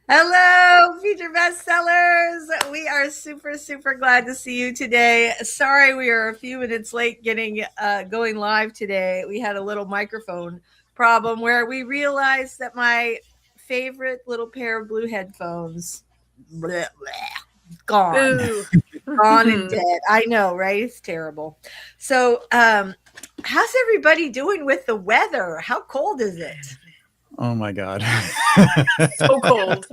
Hello, feature bestsellers. We are super, super glad to see you today. Sorry, we are a few minutes late getting going live today. We had a little microphone problem where we realized that my favorite little pair of blue headphones, bleh, bleh, gone, Boo. gone and dead. I know, right? It's terrible. So, how's everybody doing with the weather? How cold is it? Oh my God. So cold.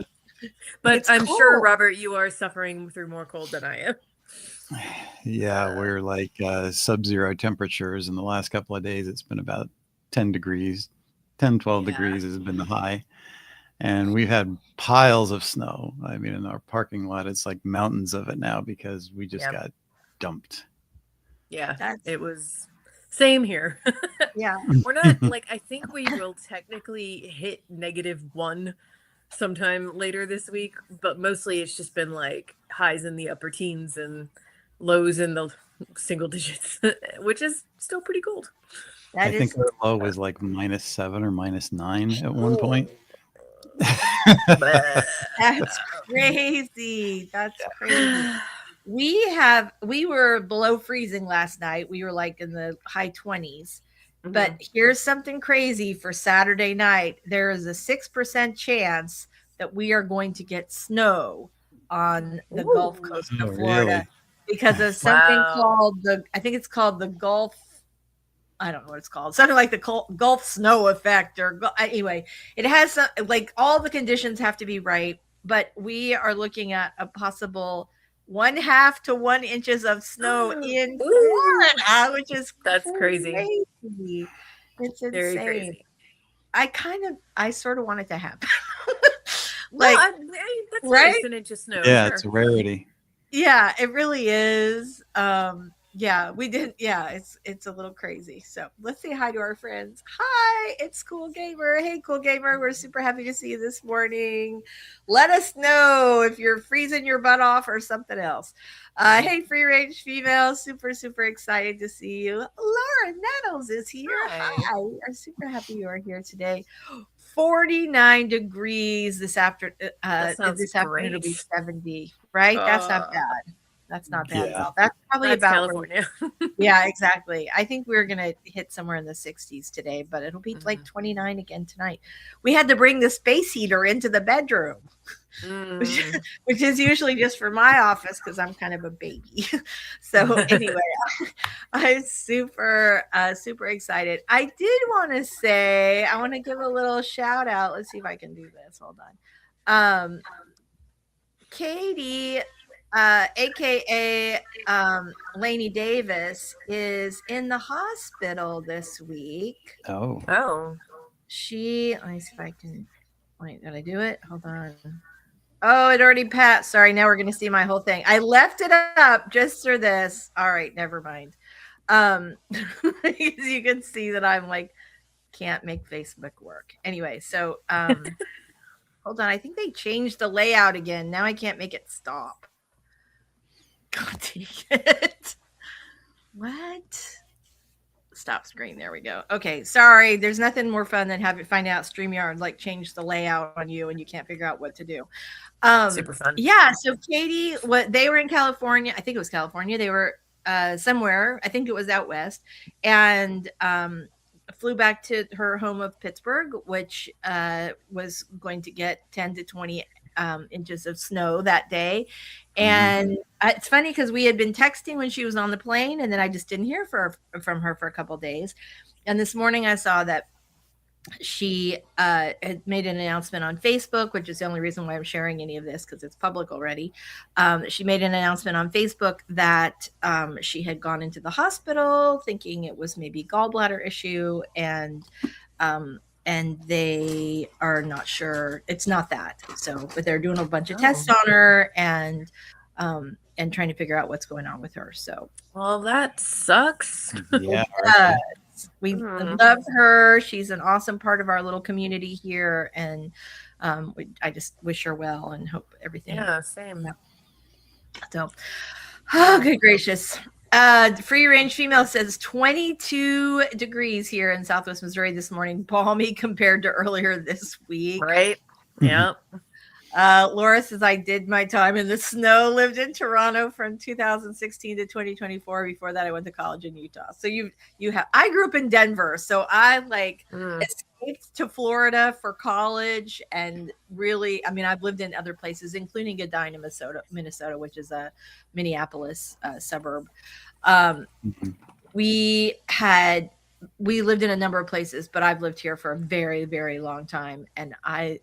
But It's I'm sure, cold. Robert, you are suffering through more cold than I am. Yeah, we're like sub-zero temperatures. In the last couple of days, it's been about 10 degrees, 10, 12 Yeah. degrees has been the high. And we've had piles of snow. I mean, in our parking lot, it's like mountains of it now because we just Yep. got dumped. Yeah. That's It was same here. yeah. We're not like I think we will technically hit -1 sometime later this week, but mostly it's just been like highs in the upper teens and lows in the single digits, which is still pretty cold. I That think is our low was like -7 or -9 at one point. Bleh. that's crazy. That's crazy. We were below freezing last night. We were like in the high 20s. But Mhm. here's something crazy for Saturday night. There is a 6% chance that we are going to get snow on the Gulf Ooh. Coast Oh, of Florida really? because of something Wow. called I think it's called the Gulf, I don't know what it's called. Something like the Gulf snow effect, or anyway, it has some, like all the conditions have to be right. But we are looking at a possible 1/2 to 1 inches of snow in Ooh. Florida, which is That's crazy. crazy. It's Very insane. crazy. I sort of want it to happen. No, Like, that's right? nice, an inch of snow, Yeah, it's sure. a rarity. Yeah, it really is. Yeah, we did. Yeah, it's a little crazy. So let's say hi to our friends. Hi, it's Cool Gamer. Hey, Cool Gamer, we're super happy to see you this morning. Let us know if you're freezing your butt off or something else. Hey, free range female, super super excited to see you. Laura Nettles is here. Hi. Hi, we are super happy you are here today. 49 degrees That sounds this afternoon. It'll be great. 70, right? That's not Uh, bad. That's not bad at Yeah. all. That's probably that's about where, California. yeah, exactly. I think we're gonna hit somewhere in the 60s today, but it'll be like Mhm. 29 again tonight. We had to bring the space heater into the bedroom, which, Mm. which is usually just for my office because I'm kind of a baby. So anyway, I'm super, super excited. I did want to say, I want to give a little shout out. Let's see if I can do this. Hold on. Katie, aka Lainey Davis, is in the hospital this week. Oh, Oh. Let me see if I can. Wait, did I do it? Hold on. Oh, it already passed. Sorry, now we're going to see my whole thing. I left it up just for this. All right, never mind. You can see that I'm like, can't make Facebook work. Anyway, so hold on. I think they changed the layout again. Now I can't make it stop. God dang it. What? Stop screen. There we go. Okay, sorry. There's nothing more fun than having find out StreamYard like change the layout on you and you can't figure out what to do. Super fun. Yeah, so Katie, what they were in California, I think it was California. They were somewhere, I think it was out west, and flew back to her home of Pittsburgh, which was going to get 10 to 20 inches of snow that day. mhm. And it's funny because we had been texting when she was on the plane, and then I just didn't hear from her for a couple days. And this morning I saw that she had made an announcement on Facebook, which is the only reason why I'm sharing any of this because it's public already. She made an announcement on Facebook that she had gone into the hospital thinking it was maybe gallbladder issue, and they are not sure it's not that. So, but they're doing a bunch of Oh. tests on her and trying to figure out what's going on with her. So, Well, that sucks. Yeah, uh, right. we Mm. love her. She's an awesome part of our little community here, and I just wish her well and hope everything. Yeah, same. So, oh, good gracious. Free range female says 22 degrees here in Southwest Missouri this morning, balmy compared to earlier this week. Right? Yeah. Laura says I did my time in the snow, lived in Toronto from 2016 to 2024. Before that, I went to college in Utah. So you have I grew up in Denver, so I like escaped to Florida for college, and really, I mean, I've lived in other places, including Edina, Minnesota, which is a Minneapolis suburb. We lived in a number of places, but I've lived here for a very, very long time, and I've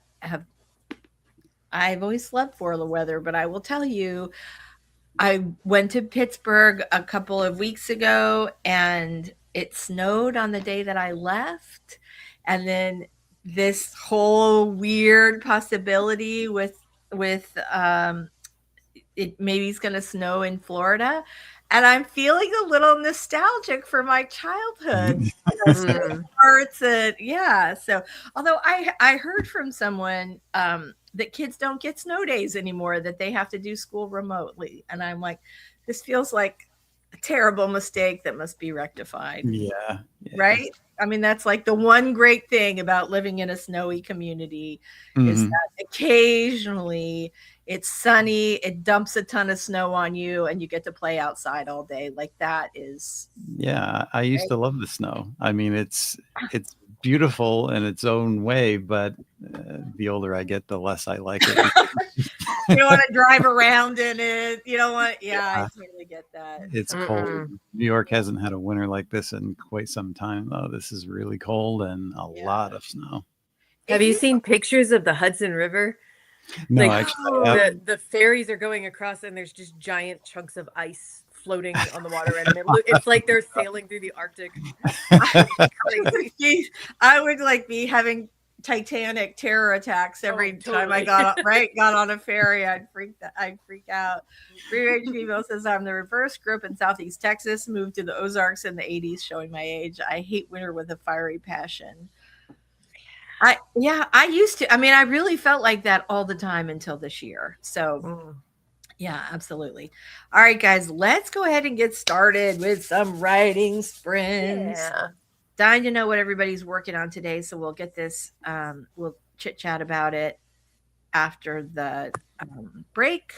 always loved Florida weather, but I will tell you, I went to Pittsburgh a couple of weeks ago and it snowed on the day that I left. And then this whole weird possibility with it maybe it's going to snow in Florida. And I'm feeling a little nostalgic for my childhood. Parts and yeah. So although I heard from someone that kids don't get snow days anymore, that they have to do school remotely. And I'm like, this feels like a terrible mistake that must be rectified. Yeah. Right? I mean, that's like the one great thing about living in a snowy community is that occasionally it's sunny, it dumps a ton of snow on you, and you get to play outside all day. Like that is. Yeah, I used to love the snow. I mean, it's beautiful in its own way, but the older I get, the less I like it. You don't want to drive around in it. You don't want. Yeah, I totally get that. It's cold. New York hasn't had a winter like this in quite some time, though. This is really cold and a lot of snow. Have you seen pictures of the Hudson River? No, like, actually, the ferries are going across, and there's just giant chunks of ice floating on the water, and it's like they're sailing through the Arctic. I would like be having Titanic terror attacks every time I got on a ferry. I'd freak out. Free Range Female says I'm the reverse. Grew up in Southeast Texas, moved to the Ozarks in the 80s, showing my age. I hate winter with a fiery passion. I used to. I mean, I really felt like that all the time until this year. So yeah, absolutely. All right, guys, let's go ahead and get started with some writing sprints. Yeah. Dying to know what everybody's working on today, so we'll get this. We'll chit chat about it after the break.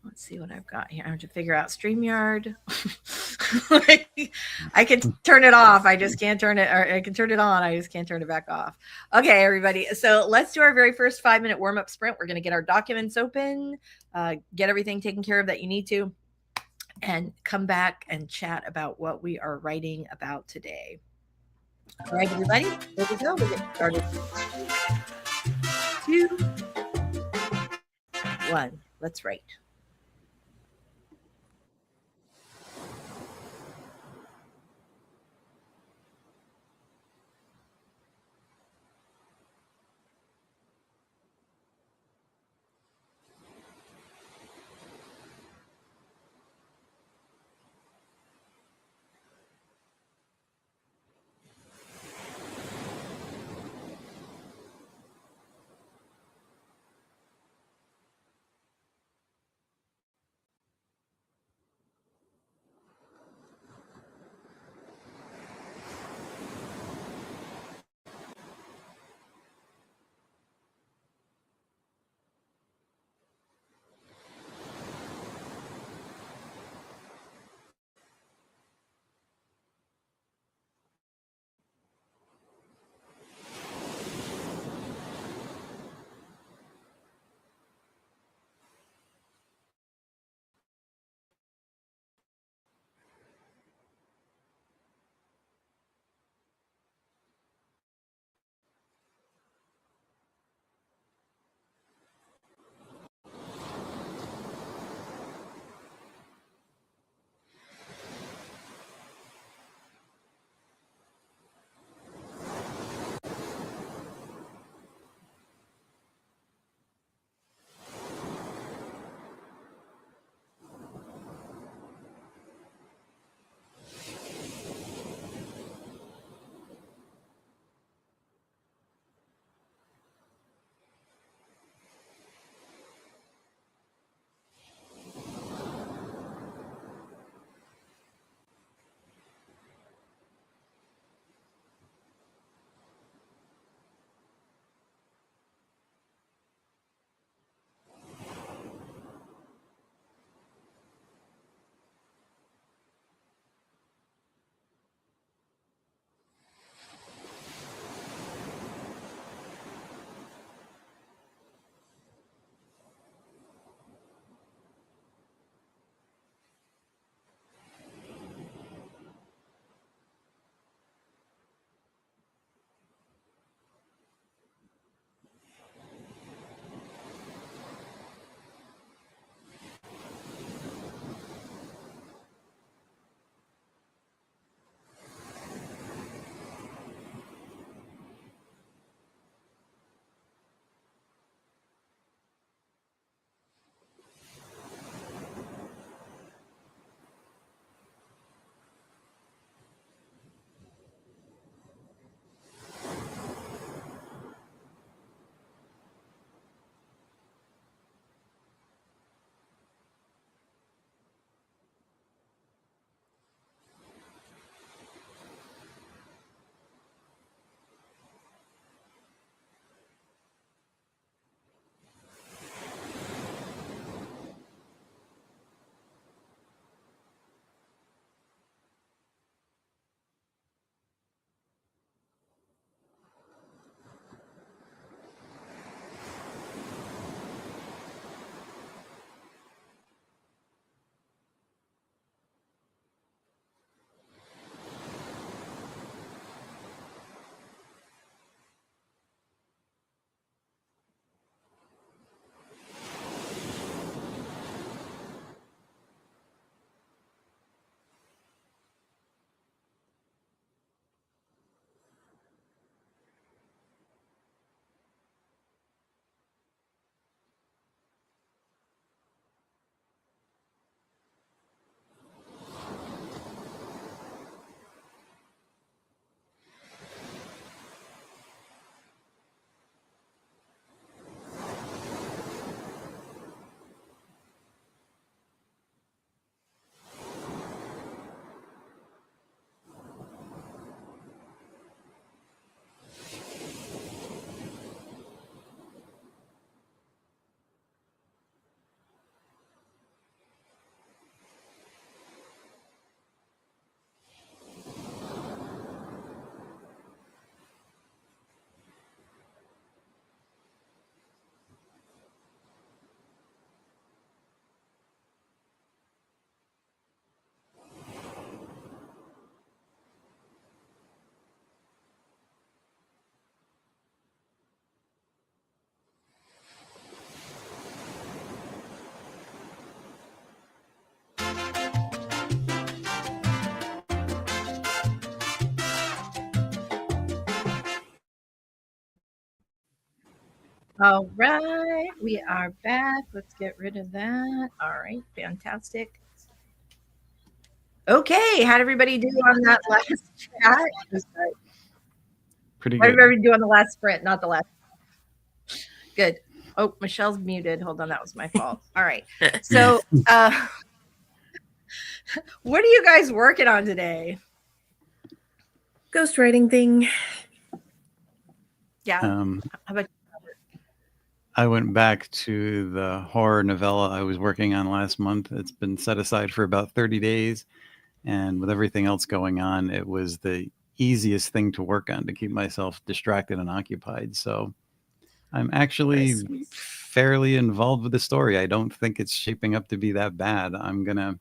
Let's see what I've got here. I have to figure out StreamYard. I can turn it off. I just can't turn it, or I can turn it on. I just can't turn it back off. Okay, everybody. So let's do our very first 5-minute warm-up sprint. We're going to get our documents open, get everything taken care of that you need to, and come back and chat about what we are writing about today. All right, everybody. Here we go. We'll get started. 2, 1. Let's write. All right, we are back. Let's get rid of that. All right, fantastic. Okay, how'd everybody do on that last chat? Pretty What did good. everybody do on the last sprint, not the last? Good. Oh, Michelle's muted. Hold on, that was my fault. All right. So, what are you guys working on today? Ghostwriting thing. Yeah. How about I went back to the horror novella I was working on last month. It's been set aside for about 30 days. And with everything else going on, it was the easiest thing to work on to keep myself distracted and occupied. So I'm actually Nice. fairly involved with the story. I don't think it's shaping up to be that bad. I'm going to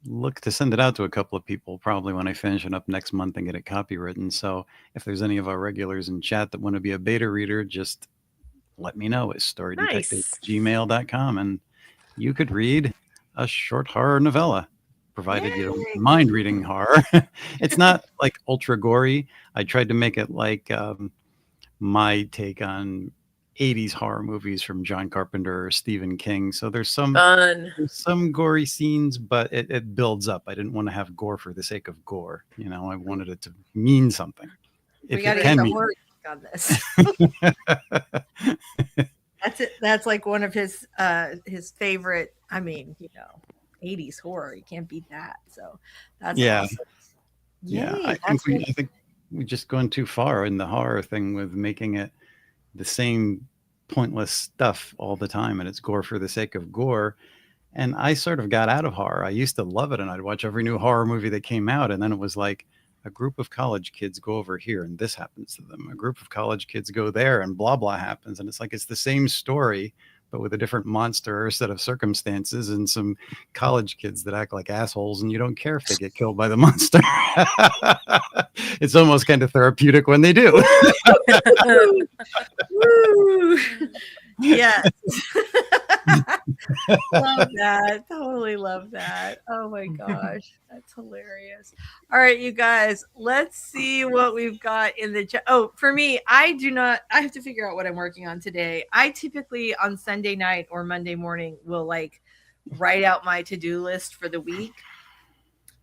look to send it out to a couple of people probably when I finish it up next month and get it copywritten. So if there's any of our regulars in chat that want to be a beta reader, just let me know at storydetective@gmail.com, and you could read a short horror novella, provided you don't mind reading horror. It's not like ultra gory. I tried to make it like my take on 80s horror movies from John Carpenter or Stephen King. So there's some gory scenes, but it builds up. I didn't want to have gore for the sake of gore. You know, I wanted it to mean something. We got to get the horror on this. That's it. That's like one of his favorite. I mean, 80s horror. You can't beat that. So that's awesome. Yeah. I think we're just going too far in the horror thing with making it the same pointless stuff all the time, and it's gore for the sake of gore. And I sort of got out of horror. I used to love it, and I'd watch every new horror movie that came out, and then it was like a group of college kids go over here and this happens to them. A group of college kids go there and blah, blah happens. And it's like, it's the same story, but with a different monster or set of circumstances and some college kids that act like assholes, and you don't care if they get killed by the monster. It's almost kind of therapeutic when they do. Yes. Love that. Totally love that. Oh my gosh. That's hilarious. All right, you guys, let's see what we've got in the chat. Oh, for me, I have to figure out what I'm working on today. I typically on Sunday night or Monday morning will like write out my to-do list for the week.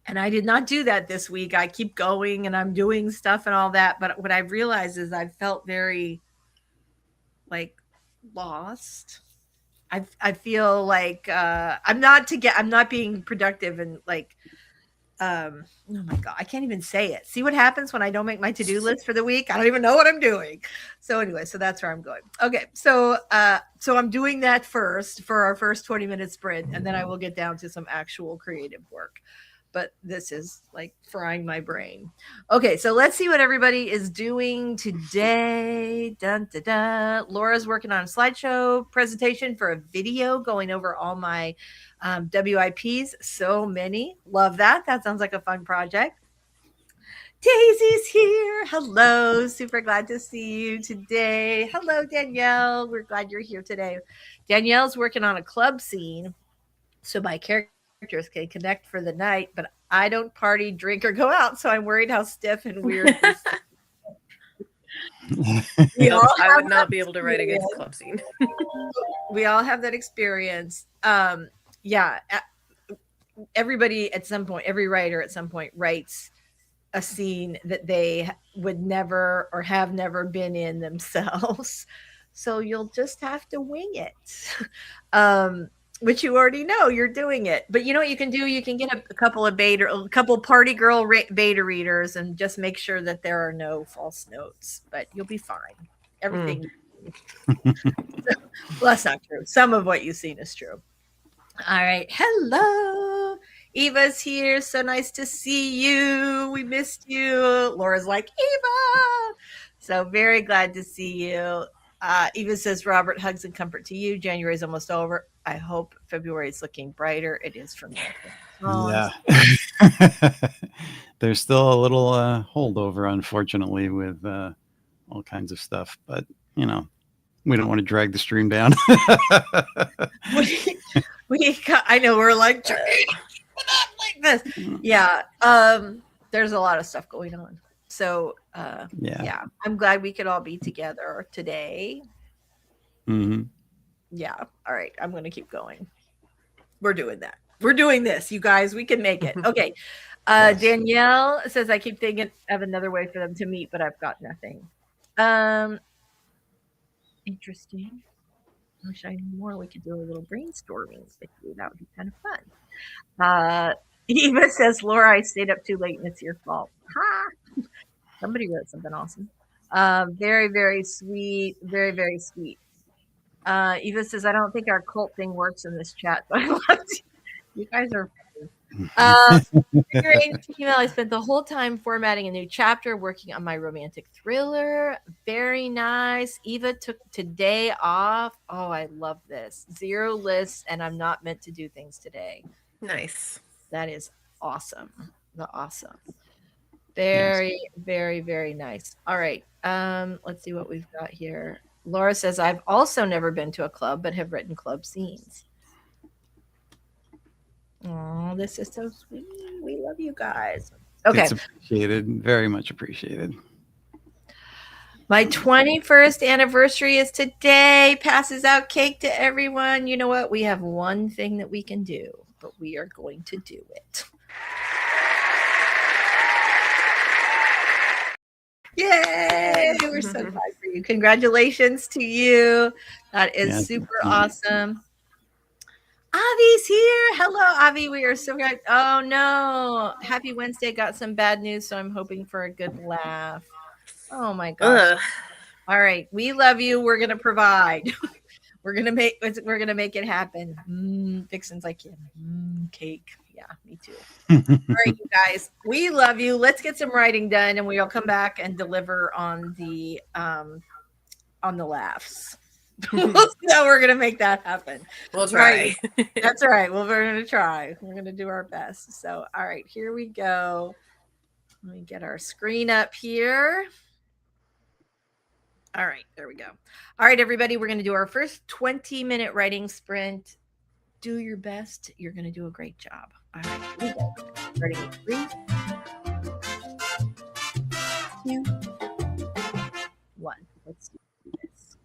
And I did not do that this week. I keep going and I'm doing stuff and all that. But what I've realized is I've felt very like lost. I feel like I'm not being productive and like oh my god, I can't even say it. See what happens when I don't make my to-do list for the week? I don't even know what I'm doing. So anyway, so that's where I'm going. Okay, so I'm doing that first for our first 20-minute sprint, and then I will get down to some actual creative work. But this is like frying my brain. Okay, so let's see what everybody is doing today. Dun, dun, dun. Laura's working on a slideshow presentation for a video going over all my WIPs. So many. Love that. That sounds like a fun project. Daisy's here. Hello. Super glad to see you today. Hello, Danielle. We're glad you're here today. Danielle's working on a club scene. So my characters can connect for the night, but I don't party, drink, or go out, so I'm worried how stiff and weird this I would not be able to write a good club scene. We all have that experience. Everybody at some point, every writer at some point writes a scene that they would never or have never been in themselves. So you'll just have to wing it. Which you already know you're doing it. But you know what you can do? You can get a couple party girl beta readers and just make sure that there are no false notes, but you'll be fine. Everything. Well, that's not true. Some of what you've seen is true. All right. Hello. Eva's here. So nice to see you. We missed you. Laura's like, Eva. So very glad to see you. Eva says, Robert, hugs and comfort to you. January is almost over. I hope February is looking brighter. It is for me. Yeah. There's still a little holdover, unfortunately, with all kinds of stuff. But, we don't want to drag the stream down. I know we're like, like this. Yeah. There's a lot of stuff going on. So Yeah. I'm glad we could all be together today. Hmm. Yeah. All right. I'm going to keep going. We're doing that. We're doing this, you guys. We can make it. Okay. Yes. Danielle says, I keep thinking of another way for them to meet, but I've got nothing. Interesting. I wish I knew more. We could do a little brainstorming with you. That would be kind of fun. Eva says, Laura, I stayed up too late and it's your fault. Ha! Somebody wrote something awesome. Very, very sweet. Very, very sweet. Eva says, I don't think our cult thing works in this chat, but I love you. You guys are great email. I spent the whole time formatting a new chapter, working on my romantic thriller. Very nice. Eva took today off. Oh, I love this. 0 lists, and I'm not meant to do things today. Nice. That is awesome. Awesome. Very, very, very nice. All right. Let's see what we've got here. Laura says, I've also never been to a club, but have written club scenes. Oh, this is so sweet. We love you guys. Okay. It's appreciated. Very much appreciated. My 21st anniversary is today. Passes out cake to everyone. You know what? We have one thing that we can do, but we are going to do it. Yay! We're so glad for you. Congratulations to you. That is super awesome. Avi's here. Hello, Avi. We are so glad. Oh, no. Happy Wednesday. Got some bad news, so I'm hoping for a good laugh. Oh, my gosh. All right. We love you. We're going to provide. We're going to make it happen. Vixen's like, cake. Yeah, me too. All right, you guys. We love you. Let's get some writing done, and we'll come back and deliver on the laughs. We'll see how we're gonna make that happen. We'll try. Right. That's all right. Well, we're gonna try. We're gonna do our best. So, all right, here we go. Let me get our screen up here. All right, there we go. All right, everybody, we're gonna do our first 20-minute writing sprint. Do your best. You're gonna do a great job. All right, here we go. Starting in 3, 2, 1. Let's do this.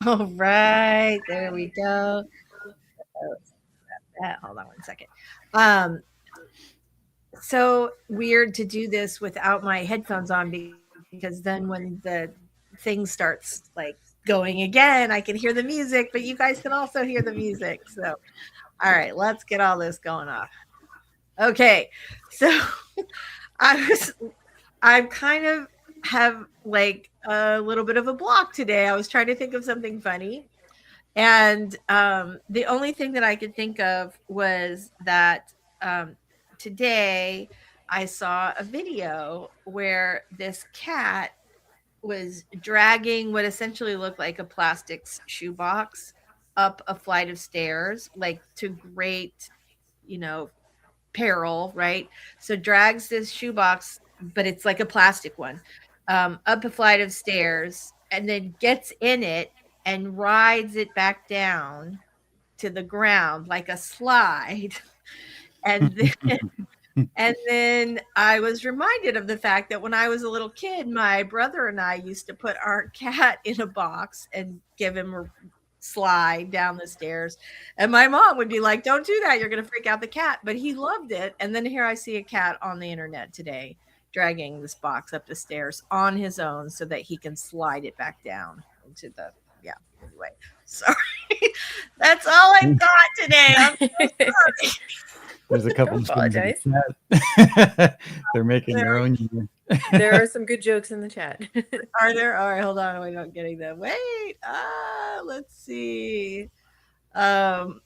All right, there we go. Hold on one second. So weird to do this without my headphones on because then when the thing starts like going again, I can hear the music, but you guys can also hear the music. So, all right, let's get all this going off. Okay, so I kind of have like a little bit of a block today. I was trying to think of something funny. And the only thing that I could think of was that today I saw a video where this cat was dragging what essentially looked like a plastic shoebox up a flight of stairs, like to great, peril, right? So drags this shoebox, but it's like a plastic one, up a flight of stairs and then gets in it and rides it back down to the ground like a slide. And then I was reminded of the fact that when I was a little kid, my brother and I used to put our cat in a box and give him a slide down the stairs. And my mom would be like, don't do that. You're going to freak out the cat. But he loved it. And then here I see a cat on the internet today dragging this box up the stairs on his own so that he can slide it back down into the, anyway. Sorry. That's all I've got today. I'm so sorry. There's a couple of apologize. They're making their own. There are some good jokes in the chat. Are there? All right, hold on. We're not getting them. Wait. Let's see. I'm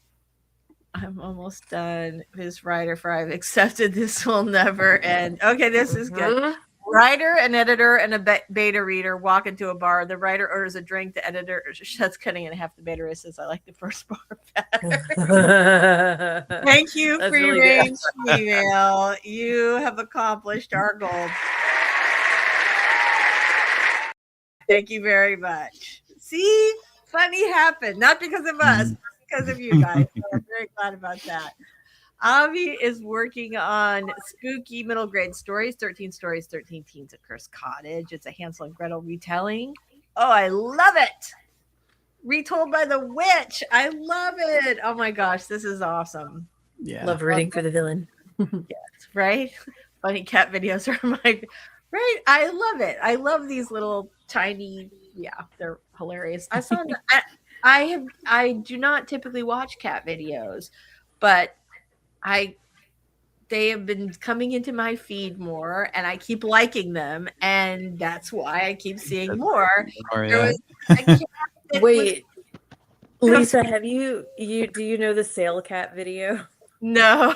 almost done. This writer for I've accepted this will never end. Okay, this is good. Writer, an editor, and a beta reader walk into a bar. The writer orders a drink. The editor shuts cutting in half. The beta reader says, I like the first bar better. Thank you for your range email. You have accomplished our goal. Thank you very much. See, funny happened. Not because of us, but because of you guys. So I'm very glad about that. Avi is working on spooky middle grade stories, 13 stories, 13 teens at Cursed Cottage. It's a Hansel and Gretel retelling. Oh, I love it. Retold by the witch. I love it. Oh my gosh, this is awesome. Yeah. Love rooting for the villain. Yes, right? Funny cat videos are my right. I love it. I love these little tiny, they're hilarious. I saw I do not typically watch cat videos, but they have been coming into my feed more and I keep liking them, and that's why I keep seeing more. Wait, Lisa, do you know the Sail Cat video? No.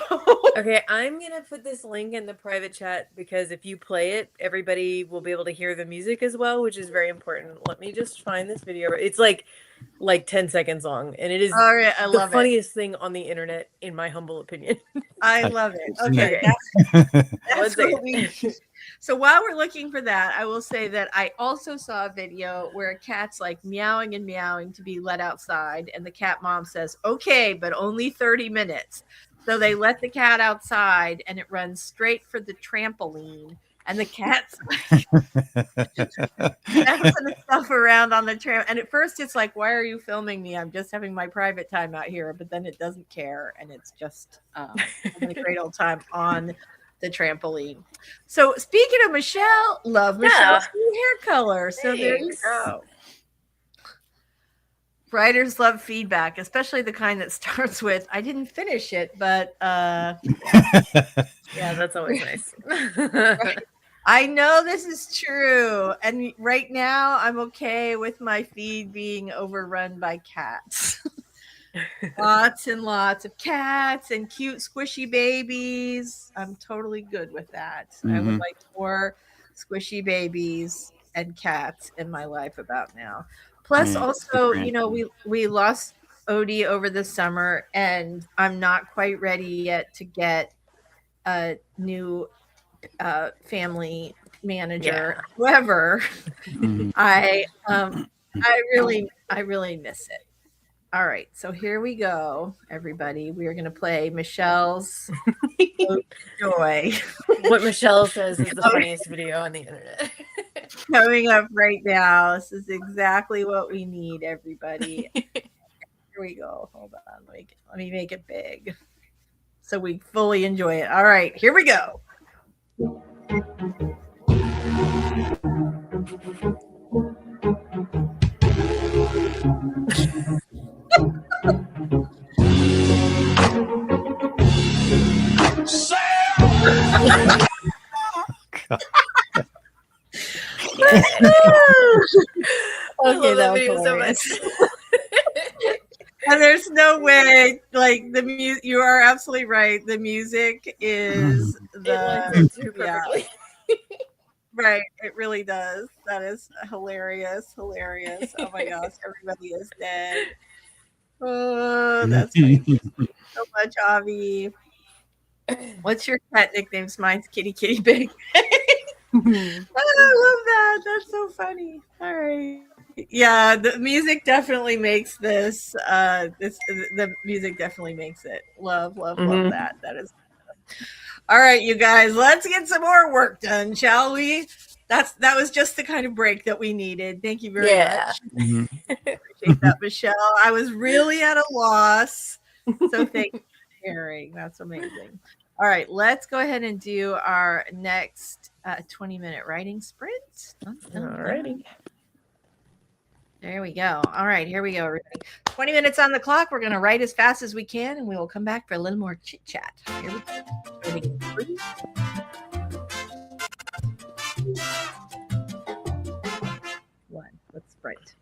Okay, I'm gonna put this link in the private chat because if you play it, everybody will be able to hear the music as well, which is very important. Let me just find this video. It's like 10 seconds long, and it is the funniest thing on the internet, in my humble opinion. I love it. Okay, that's what we. So while we're looking for that, I will say that I also saw a video where a cat's like meowing and meowing to be let outside, and the cat mom says, "Okay, but only 30 minutes." So they let the cat outside, and it runs straight for the trampoline. And the cat's like bouncing stuff around on the tram. And at first it's like, why are you filming me? I'm just having my private time out here. But then it doesn't care. And it's just having a great old time on the trampoline. So speaking of Michelle, love Michelle's hair color. So there you go. Writers love feedback, especially the kind that starts with, I didn't finish it, but yeah, that's always nice. Right. I know this is true. And right now I'm okay with my feed being overrun by cats. Lots and lots of cats and cute squishy babies. I'm totally good with that. I would like more squishy babies and cats in my life about now. Plus, also, we lost Odie over the summer, and I'm not quite ready yet to get a new family manager. However, I really miss it. All right, so here we go, everybody. We are going to play Michelle's Joy. What Michelle says is the funniest video on the internet. coming up right now. This is exactly what we need, everybody. Here we go. Hold on. Let me make it big so we fully enjoy it. All right, here we go. I Okay, love that that was video so much. hilarious. And there's no way, like the music. You are absolutely right. The music is It lines the up too yeah, perfectly. right. It really does. That is hilarious. Hilarious. Oh my gosh, everybody is dead. Oh, that's funny. Thank you so much, Avi. What's your pet nickname? Mine's Kitty Kitty Big. I love that. That's so funny. All right. Yeah, the music definitely makes this. The music definitely makes it. Love, love, love Mhm. that. That is. All right, you guys. Let's get some more work done, shall we? That was just the kind of break that we needed. Thank you very Yeah. much. Appreciate that, Michelle. I was really at a loss. So thank you for sharing. That's amazing. All right, let's go ahead and do our next 20-minute writing sprint. Dun, dun, dun. Alrighty. There we go. All right, here we go. Everybody. 20 minutes on the clock. We're going to write as fast as we can, and we will come back for a little more chit chat. Here we go. Ready? 3, 1. Let's sprint.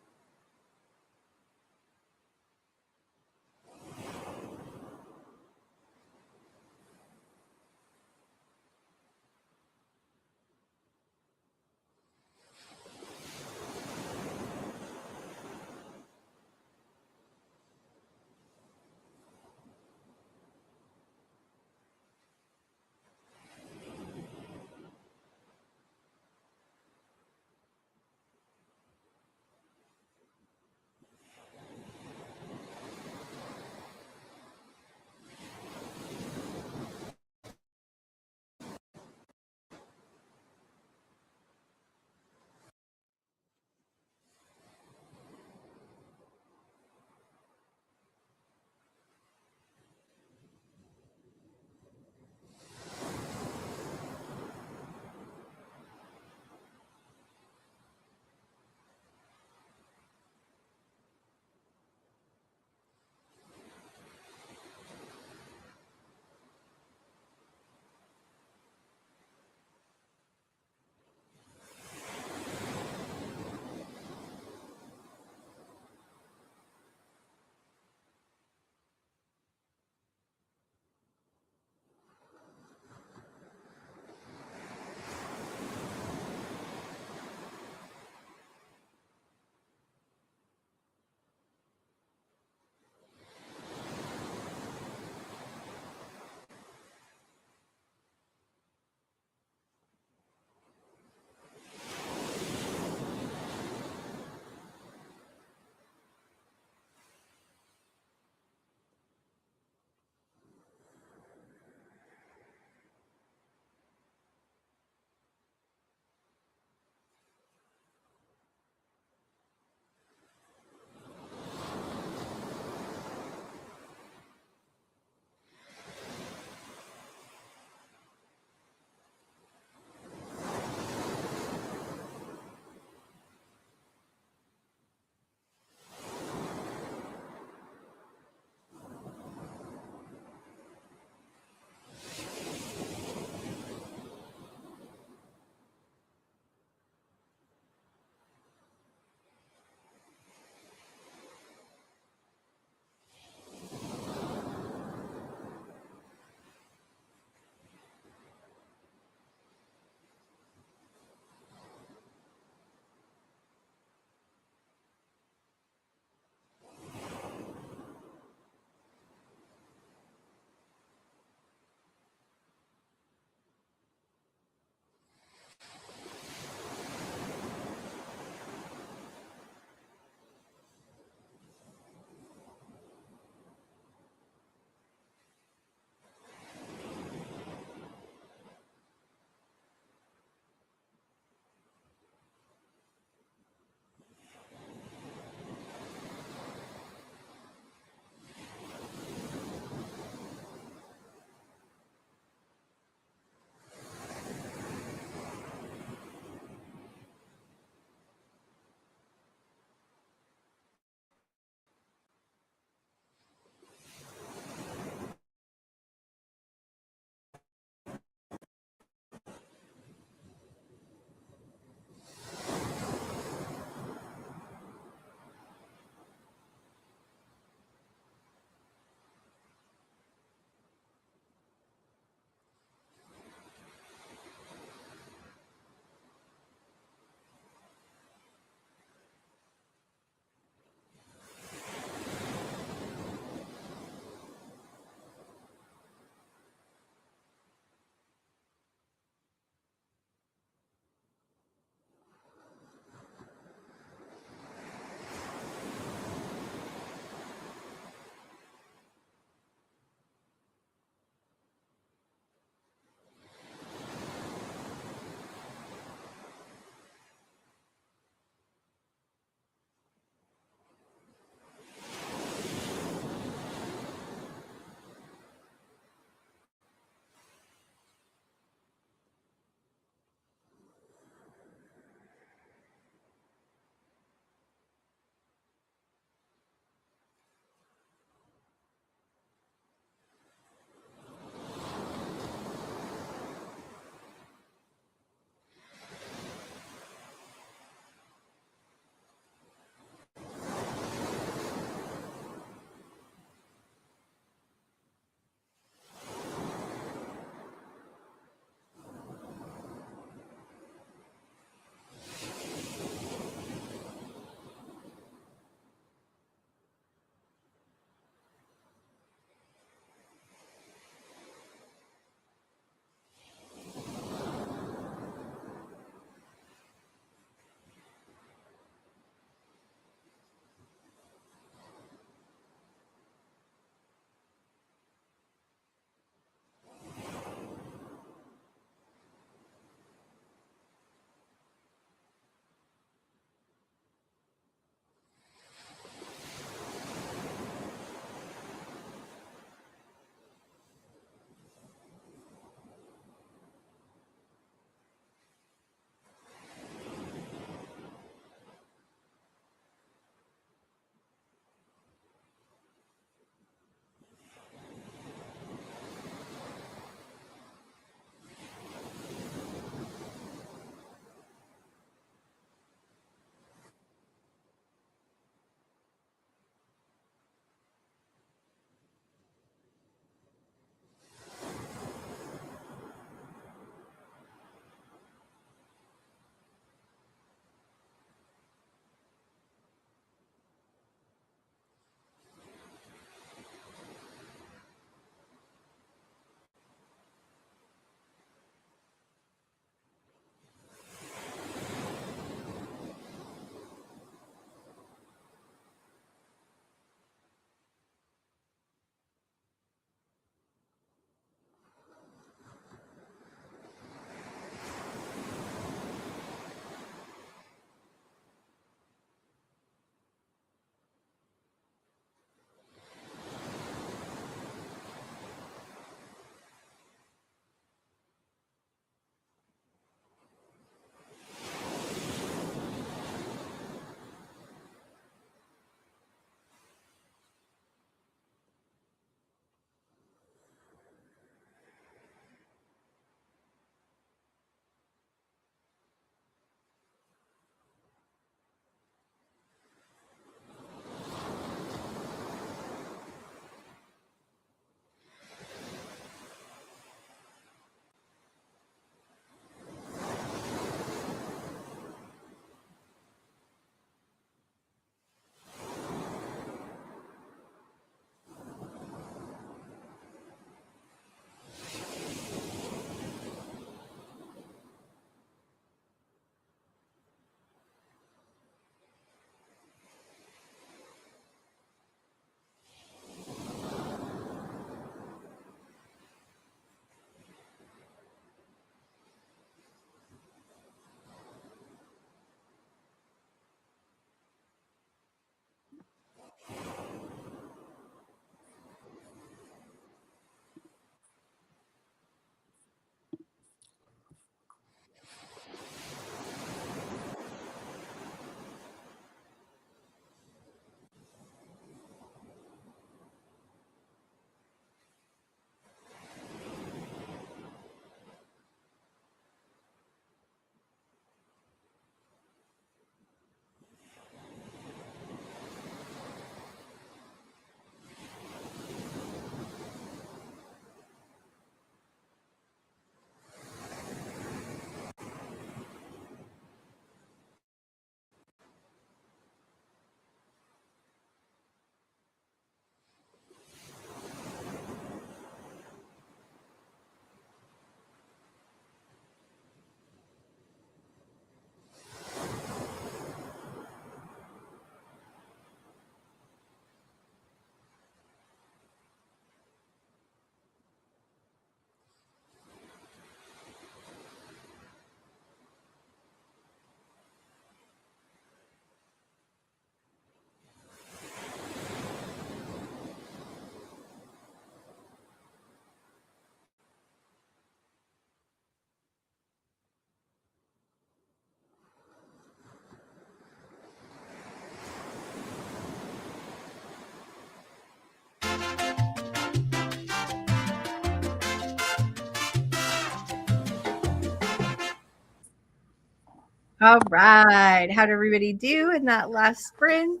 All right. How'd everybody do in that last sprint?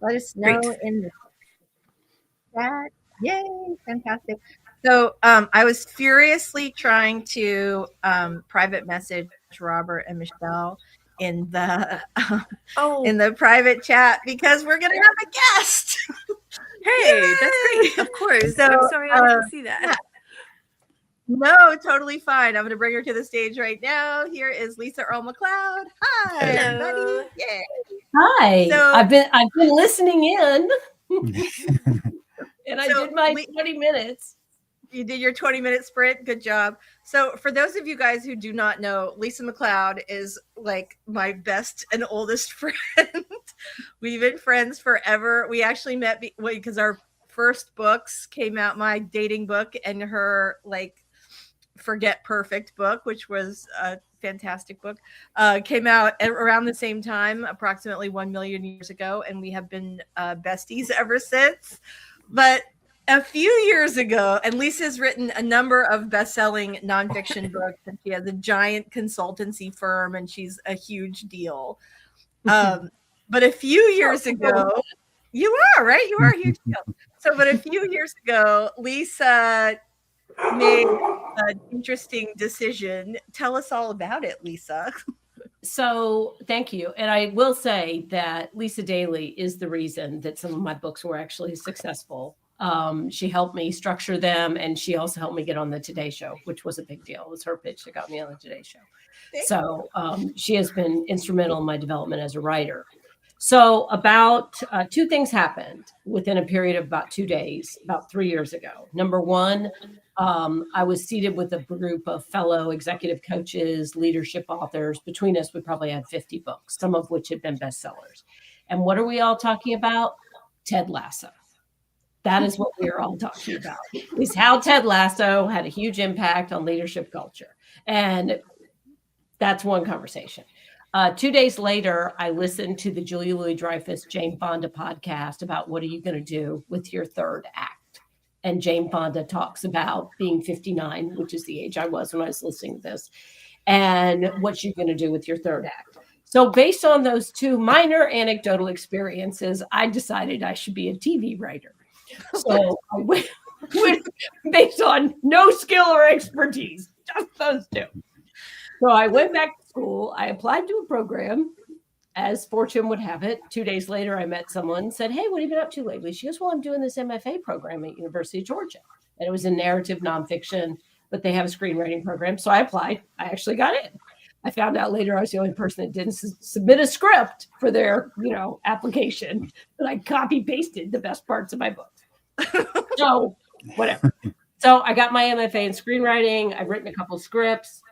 Let us know Great. in the chat. Yay, fantastic. So I was furiously trying to private message Robert and Michelle in the Oh, in the private chat because we're gonna have a guest. hey, that's Yay! great. Of course. So, I'm sorry I didn't see that. yeah. No, totally fine. I'm going to bring her to the stage right now. Here is Lisa Earl McLeod. Hi, Hello. everybody. Yay. Hi. So- I've been listening in, and I So did my we- 20 minutes. You did your 20-minute sprint. Good job. So for those of you guys who do not know, Lisa McLeod is like my best and oldest friend. We've been friends forever. We actually met because our first books came out, my dating book and her like Forget Perfect book, which was a fantastic book, came out around the same time, approximately 1 million years ago. And we have been besties ever since. But a few years ago, and Lisa's written a number of best-selling nonfiction books, and she has a giant consultancy firm, and she's a huge deal. But a few years ago, you are, right? You are a huge deal. So, but a few years ago, Lisa made an interesting decision. Tell us all about it, Lisa. So thank you. And I will say that Lisa Daly is the reason that some of my books were actually successful. She helped me structure them, and she also helped me get on the Today Show, which was a big deal. It was her pitch that got me on the Today Show. So she has been instrumental in my development as a writer. So about 2 things happened within a period of about 2 days, about 3 years ago. Number one, I was seated with a group of fellow executive coaches, leadership authors. Between us, we probably had 50 books, some of which had been bestsellers. And what are we all talking about? Ted Lasso. That is what we are all talking about, is how Ted Lasso had a huge impact on leadership culture. And that's one conversation. 2 days later, I listened to the Julia Louis-Dreyfus, Jane Fonda podcast about what are you going to do with your third act. And Jane Fonda talks about being 59, which is the age I was when I was listening to this, and what you're going to do with your third act. So based on those 2 minor anecdotal experiences, I decided I should be a TV writer. So I went based on no skill or expertise, just those 2. So I went back to school. I applied to a program, as fortune would have it. 2 days later, I met someone and said, hey, what have you been up to lately? She goes, well, I'm doing this MFA program at University of Georgia. And it was a narrative nonfiction, but they have a screenwriting program. So I applied. I actually got in. I found out later I was the only person that didn't submit a script for their, application, but I copy pasted the best parts of my book. So whatever. So I got my MFA in screenwriting. I've written a couple of scripts.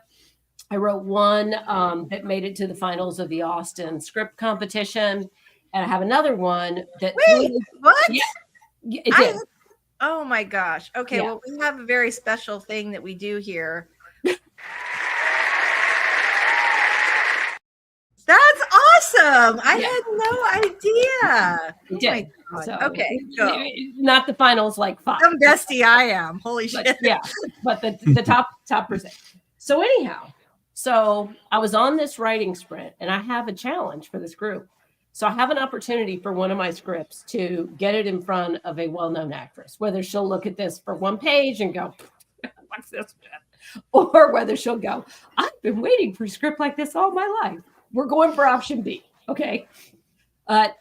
I wrote one that made it to the finals of the Austin script competition. And I have another one that. Wait, what? Yeah, it did. Oh my gosh. Okay, Yeah. well, we have a very special thing that we do here. That's awesome. I had no idea. It did. My God. So, Okay, go. Not the finals like 5. Some bestie I am. Holy shit. But, yeah, but the top percent. So anyhow, so I was on this writing sprint, and I have a challenge for this group. So I have an opportunity for one of my scripts to get it in front of a well-known actress, whether she'll look at this for one page and go, what's this? Or whether she'll go, I've been waiting for a script like this all my life. We're going for option B. Okay. I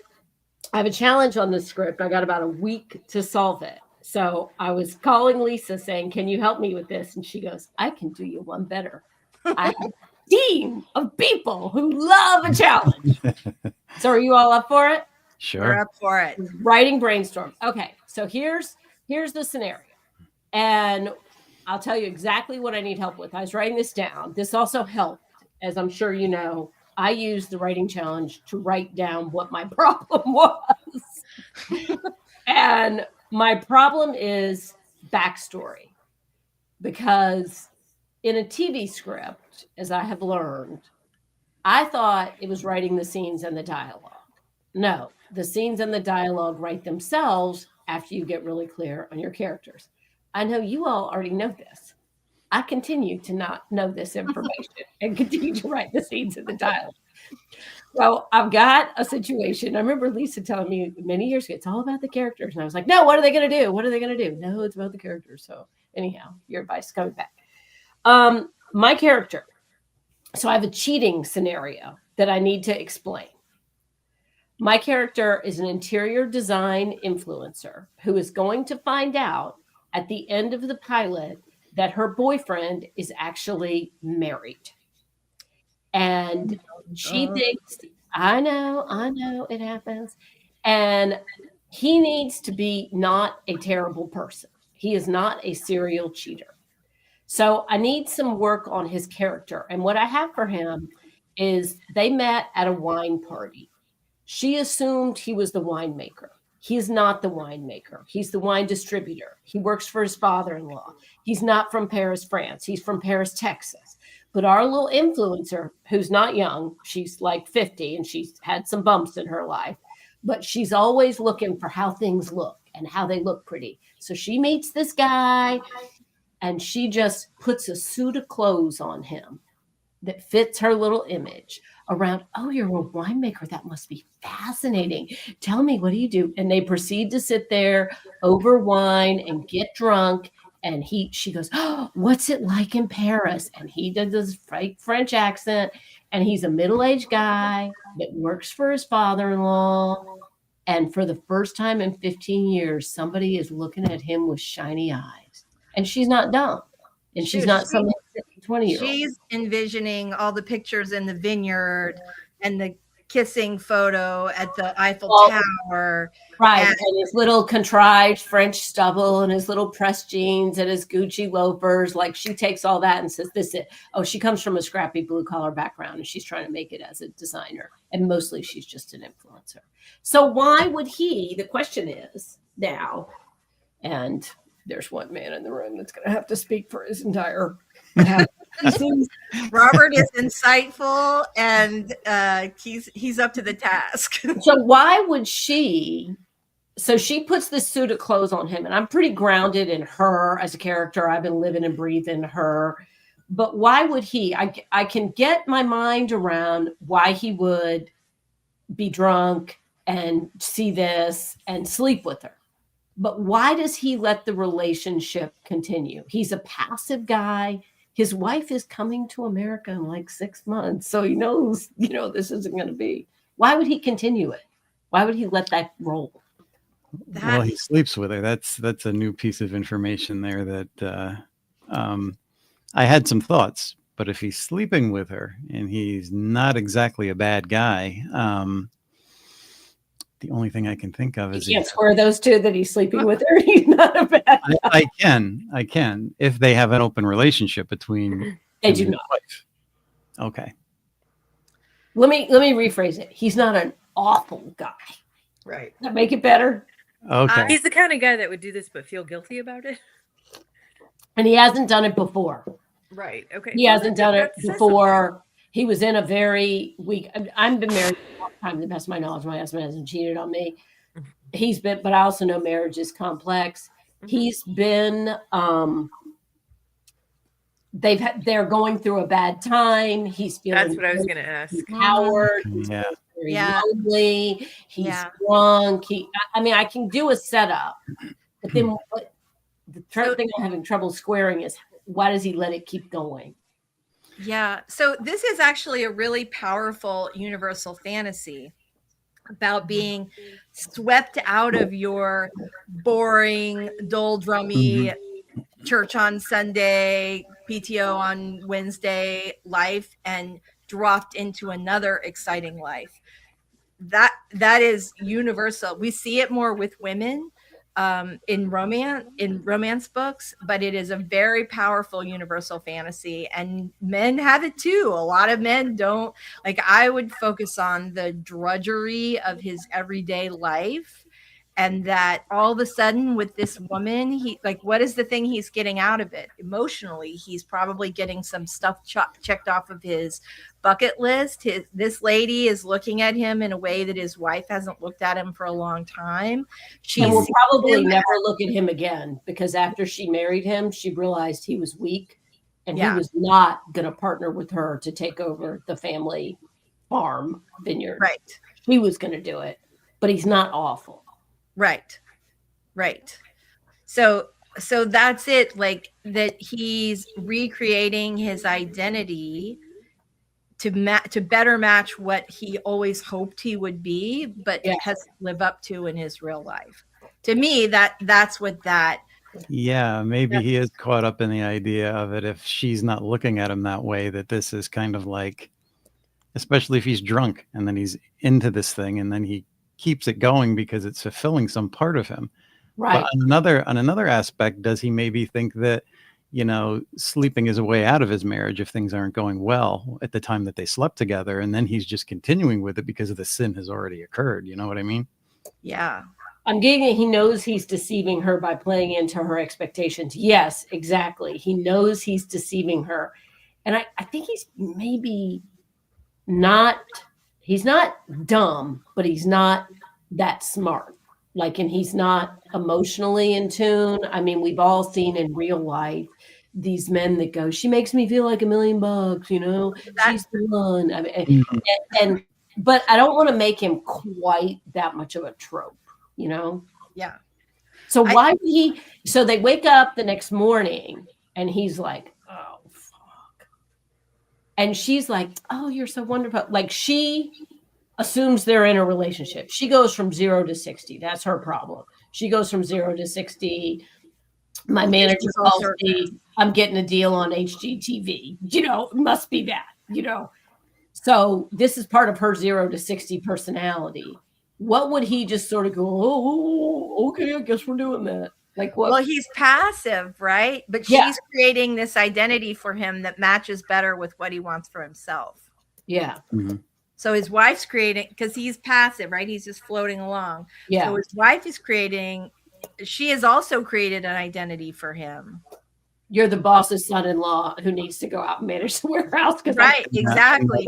have a challenge on the script. I got about a week to solve it. So I was calling Lisa saying, can you help me with this? And she goes, I can do you one better. I have a team of people who love a challenge. So are you all up for it? Sure. We're up for it. Writing brainstorm. Okay. So here's the scenario. And I'll tell you exactly what I need help with. I was writing this down. This also helped, as I'm sure you know. I used the writing challenge to write down what my problem was. And my problem is backstory. Because in a TV script, as I have learned, I thought it was writing the scenes and the dialogue. No, the scenes and the dialogue write themselves after you get really clear on your characters. I know you all already know this. I continue to not know this information and continue to write the scenes in the dialogue. So I've got a situation. I remember Lisa telling me many years ago, it's all about the characters. And I was like, no, what are they going to do? What are they going to do? No, it's about the characters. So anyhow, your advice is coming back. My character. So I have a cheating scenario that I need to explain. My character is an interior design influencer who is going to find out at the end of the pilot that her boyfriend is actually married. And she thinks, I know it happens. And he needs to be not a terrible person. He is not a serial cheater. So I need some work on his character. And what I have for him is they met at a wine party. She assumed he was the winemaker. He's not the winemaker. He's the wine distributor. He works for his father-in-law. He's not from Paris, France. He's from Paris, Texas. But our little influencer, who's not young, she's like 50 and she's had some bumps in her life, but she's always looking for how things look and how they look pretty. So she meets this guy and she just puts a suit of clothes on him that fits her little image around, oh, you're a winemaker. That must be fascinating. Tell me, what do you do? And they proceed to sit there over wine and get drunk. And she goes, oh, what's it like in Paris? And he does this fake French accent. And he's a middle-aged guy that works for his father-in-law. And for the first time in 15 years, somebody is looking at him with shiny eyes. And she's not dumb. And she's not some 20-year-old. She's envisioning all the pictures in the vineyard and the kissing photo at the Eiffel Tower. Right. And his little contrived French stubble and his little pressed jeans and his Gucci loafers. Like, she takes all that and says, this is, oh, she comes from a scrappy blue collar background and she's trying to make it as a designer. And mostly she's just an influencer. So why would the question is now, and there's one man in the room that's going to have to speak for his entire Robert is insightful and he's up to the task. So why would she? So she puts this suit of clothes on him, and I'm pretty grounded in her as a character. I've been living and breathing her. But why would he? I can get my mind around why he would be drunk and see this and sleep with her. But why does he let the relationship continue? He's a passive guy. His wife is coming to America in like 6 months. So he knows, this isn't going to be. Why would he continue it? Why would he let that roll? Well, he sleeps with her. That's a new piece of information there that I had some thoughts. But if he's sleeping with her and he's not exactly a bad guy, the only thing I can think of is you can't square those two, that he's sleeping with her. He's not a bad guy. I can if they have an open relationship between. They do not. Wife. Okay. Let me rephrase it. He's not an awful guy. Right. That make it better. Okay. He's the kind of guy that would do this but feel guilty about it. And he hasn't done it before. Right. Okay. He hasn't done it before. He was in a very weak. I've been married for a long time. To the best of my knowledge, my husband hasn't cheated on me. He's been, but I also know marriage is complex. He's been. They're going through a bad time. He's feeling. That's what I was going to ask. Coward. Yeah. Very lonely. He's drunk. I can do a setup, but then the thing I'm having trouble squaring is, why does he let it keep going? Yeah. So this is actually a really powerful universal fantasy about being swept out of your boring, doldrummy church on Sunday, PTO on Wednesday life and dropped into another exciting life. That is universal. We see it more with women in romance books, but it is a very powerful universal fantasy, and men have it too. A lot of men don't. Like, I would focus on the drudgery of his everyday life, and that all of a sudden with this woman, he, like, what is the thing he's getting out of it emotionally? He's probably getting some stuff checked off of his bucket list. This lady is looking at him in a way that his wife hasn't looked at him for a long time. She will probably never look at him again, because after she married him, she realized he was weak And Yeah. he was not going to partner with her to take over the family farm vineyard. Right. He was going to do it, but he's not awful. Right. Right. So that's it, like that he's recreating his identity to better match what he always hoped he would be, but Yeah. has to live up to in his real life. To me, that's what that Yeah, maybe he is caught up in the idea of it if she's not looking at him that way, that this is kind of like, especially if he's drunk and then he's into this thing and then he keeps it going because it's fulfilling some part of him. Right. But on another aspect, does he maybe think that, sleeping is a way out of his marriage if things aren't going well at the time that they slept together, and then he's just continuing with it because of the sin has already occurred? You know what I mean? yeah. I'm getting it. He knows he's deceiving her by playing into her expectations. Yes, exactly. He knows he's deceiving her. And I think he's maybe he's not dumb, but he's not that smart. And he's not emotionally in tune. I mean, we've all seen in real life these men that go, she makes me feel like $1 million, she's the one. I mean, but I don't want to make him quite that much of a trope, Yeah. So so they wake up the next morning and he's like, oh, fuck. And she's like, oh, you're so wonderful. Like, she assumes they're in a relationship. She goes from 0 to 60. That's her problem. She goes from 0 to 60. My manager calls me, I'm getting a deal on HGTV. It must be that, So this is part of her 0 to 60 personality. What would he just sort of go, oh, okay, I guess we're doing that? Like what? Well, he's passive, right? But Yeah. she's creating this identity for him that matches better with what he wants for himself. Yeah. Mm-hmm. So his wife's creating, because he's passive, right? He's just floating along. Yeah. So his wife is creating, she has also created an identity for him. You're the boss's son-in-law who needs to go out and manage the warehouse. Right, exactly.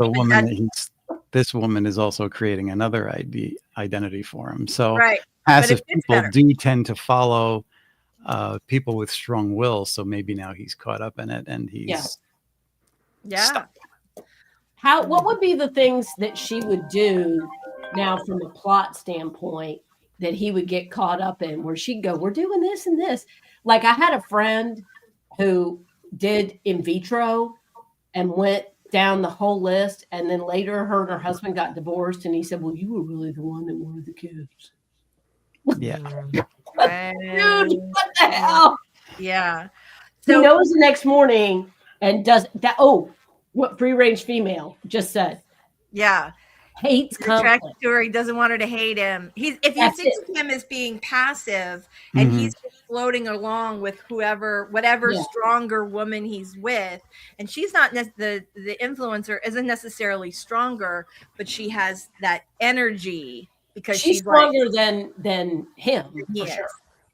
This woman is also creating another identity for him. So right. passive people do tend to follow people with strong will. So maybe now he's caught up in it and he's stuck. What would be the things that she would do now from a plot standpoint that he would get caught up in, where she'd go, we're doing this and this? Like, I had a friend who did in vitro and went down the whole list, and then later her and her husband got divorced, and he said, well, you were really the one that wanted the kids. Yeah. Dude, what the hell? Yeah. So he knows the next morning and does that. Oh, what Free Range Female just said. Yeah. Hates conflict. To her, he doesn't want her to hate him. If he thinks of him as being passive and he's just floating along with whatever stronger woman he's with, and she's not the influencer isn't necessarily stronger, but she has that energy because she's stronger than him for sure.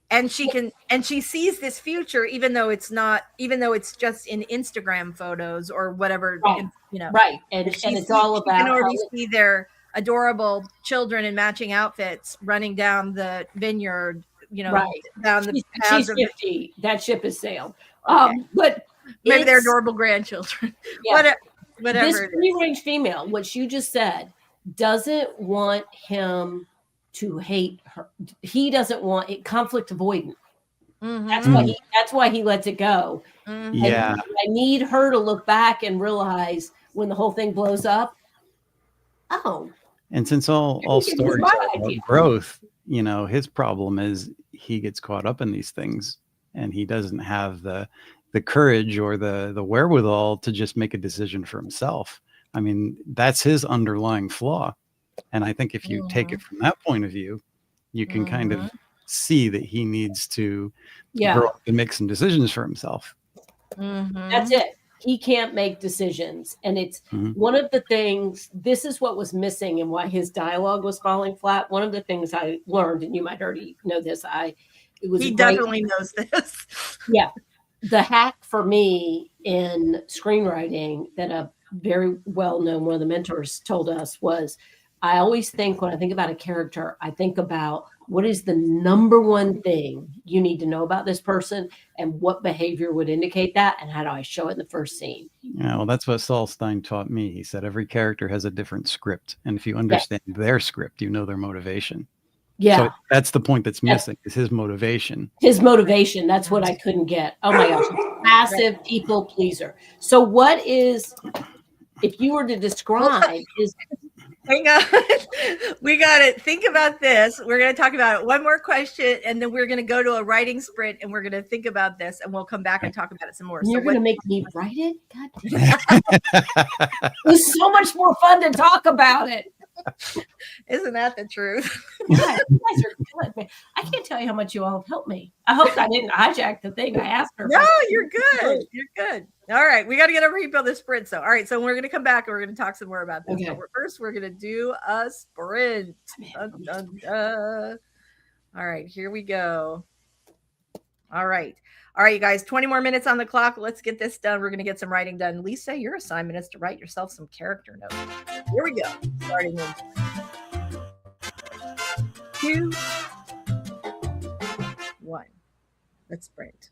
And she sees this future, even though it's just in Instagram photos or whatever, right. And it's all about, you can already see their adorable children in matching outfits running down the vineyard, down the paths. She's 50. That ship has sailed. Okay. But maybe they're adorable grandchildren. Yeah. Whatever. This Free Range Female, what you just said, doesn't want him to hate her. He doesn't want it, conflict avoidant. Mm-hmm. That's why he lets it go. Mm-hmm. Yeah. And I need her to look back and realize when the whole thing blows up. Oh. And since all stories are about growth, his problem is he gets caught up in these things and he doesn't have the courage or the wherewithal to just make a decision for himself. I mean, that's his underlying flaw. And I think if you take it from that point of view, you can kind of see that he needs to grow up and make some decisions for himself. Mm-hmm. That's it. He can't make decisions. And it's one of the things, this is what was missing and why his dialogue was falling flat. One of the things I learned, and you might already know this, he definitely knows this. Yeah. The hack for me in screenwriting that a very well-known one of the mentors told us was, I always think when I think about a character, I think about What is the number one thing you need to know about this person, and what behavior would indicate that, and how do I show it in the first scene? Yeah, well, that's what Saul Stein taught me. He said every character has a different script, and if you Yeah. understand their script, you know their motivation. Yeah. So that's the point that's Yes. missing, is his motivation. His motivation. That's what I couldn't get. Oh my gosh. Massive people pleaser. So what is, if you were to describe his, Hang on. We got to think about this. We're going to talk about it. One more question, and then we're going to go to a writing sprint, and we're going to think about this, and we'll come back and talk about it some more. you're So going to what, make me write it? God damn. It was so much more fun to talk about it. isn't that the truth? God, you guys are good, man. I can't tell you how much you all have helped me. I hope I didn't hijack the thing. I asked her. No, you're good. You're good. All right. We got to get over people this sprint. So, all right. So, we're going to come back and we're going to talk some more about this. Okay. But first, we're going to do a sprint. Dun, dun, dun. All right. Here we go. All right. All right, you guys, 20 more minutes on the clock. Let's get this done. We're going to get some writing done. Lisa, your assignment is to write yourself some character notes. Here we go. Starting in 2, 1. Let's sprint.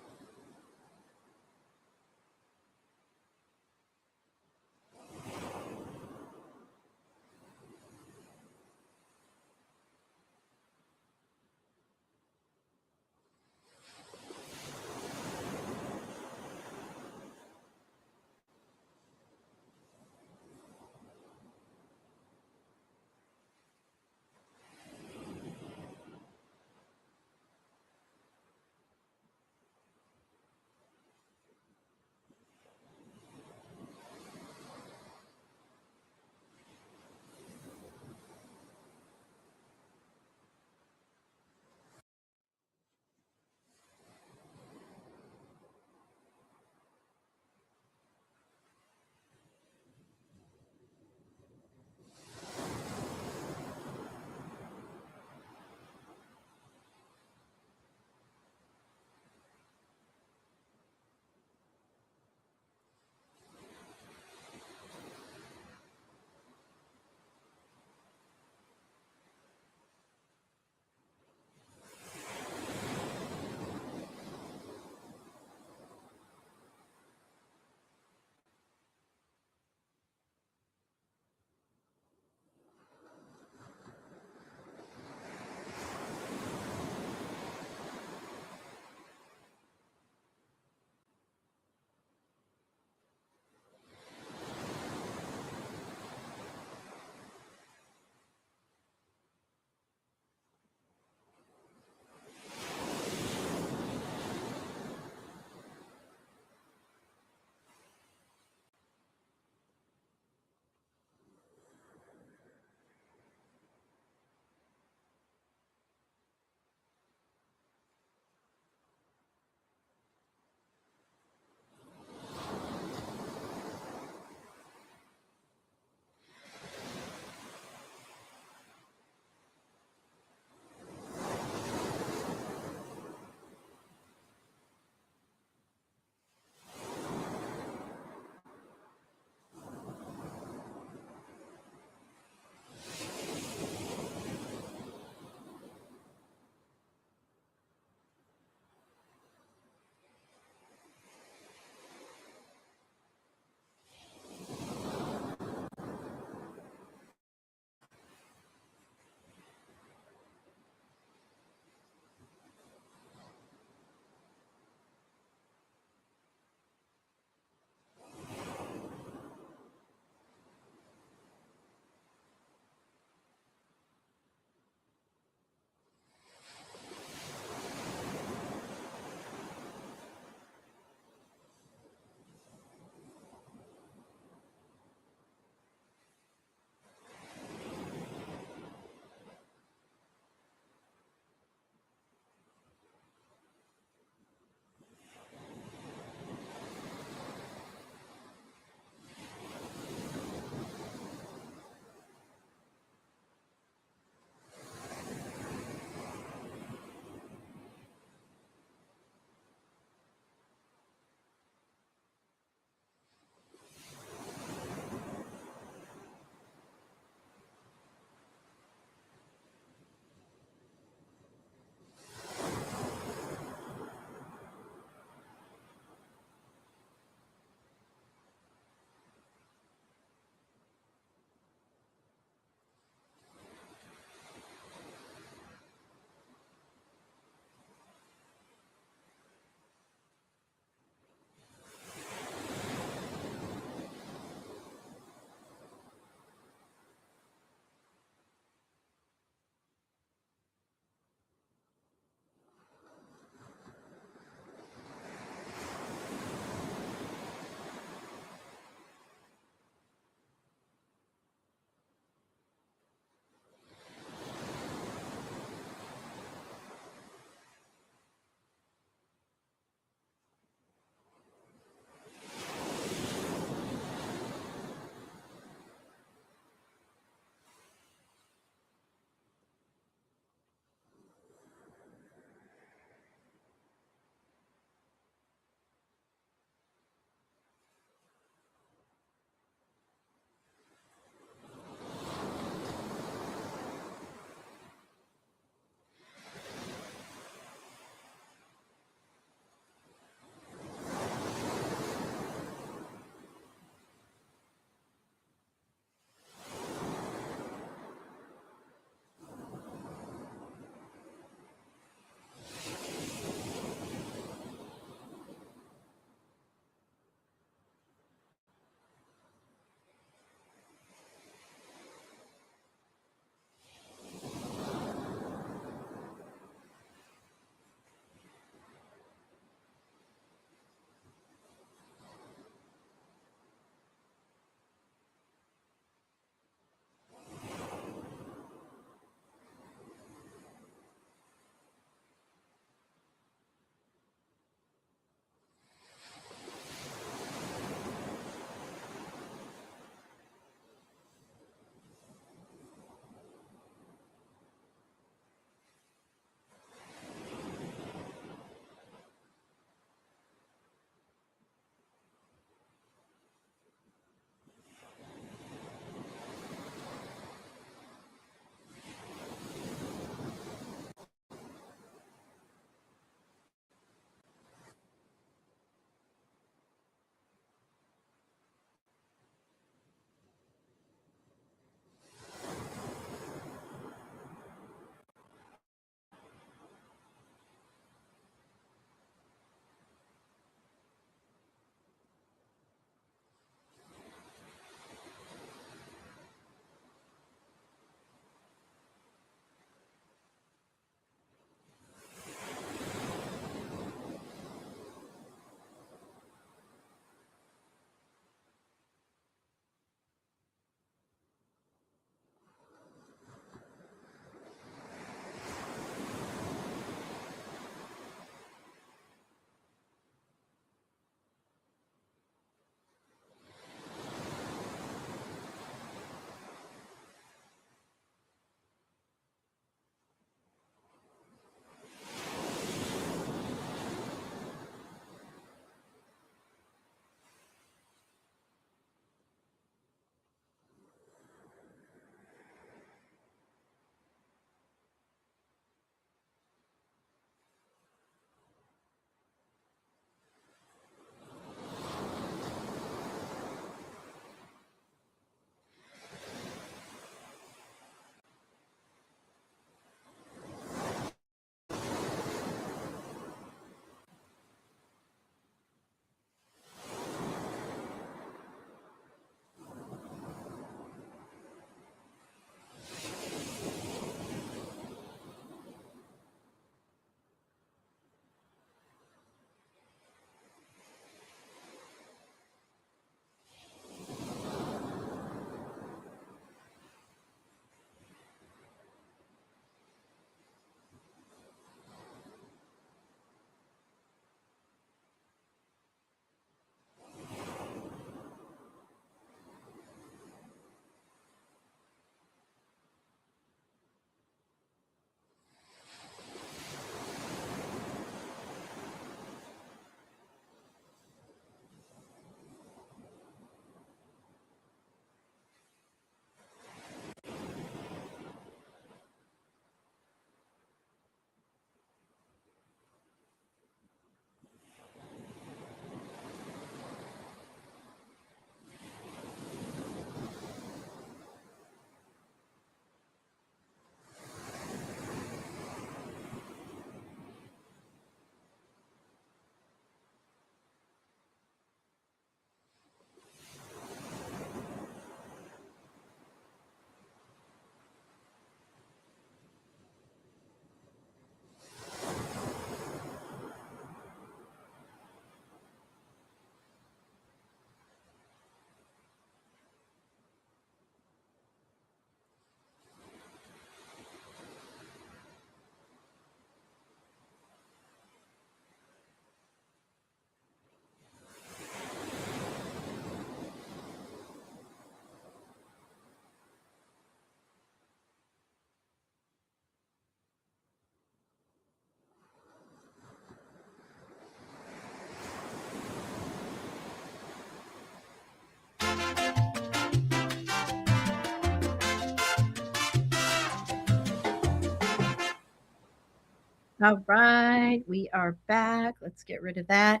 All right, we are back. Let's get rid of that.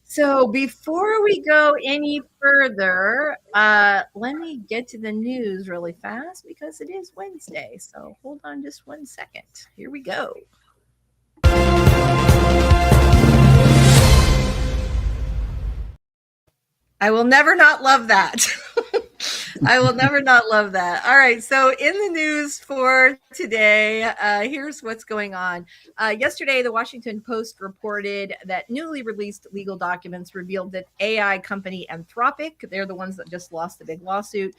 So before we go any further, let me get to the news really fast because it is Wednesday. So hold on just 1 second. Here we go. I will never not love that. I will never not love that. All right. So, in the news for today, here's what's going on. Yesterday, the Washington Post reported that newly released legal documents revealed that AI company Anthropic, they're the ones that just lost the big lawsuit,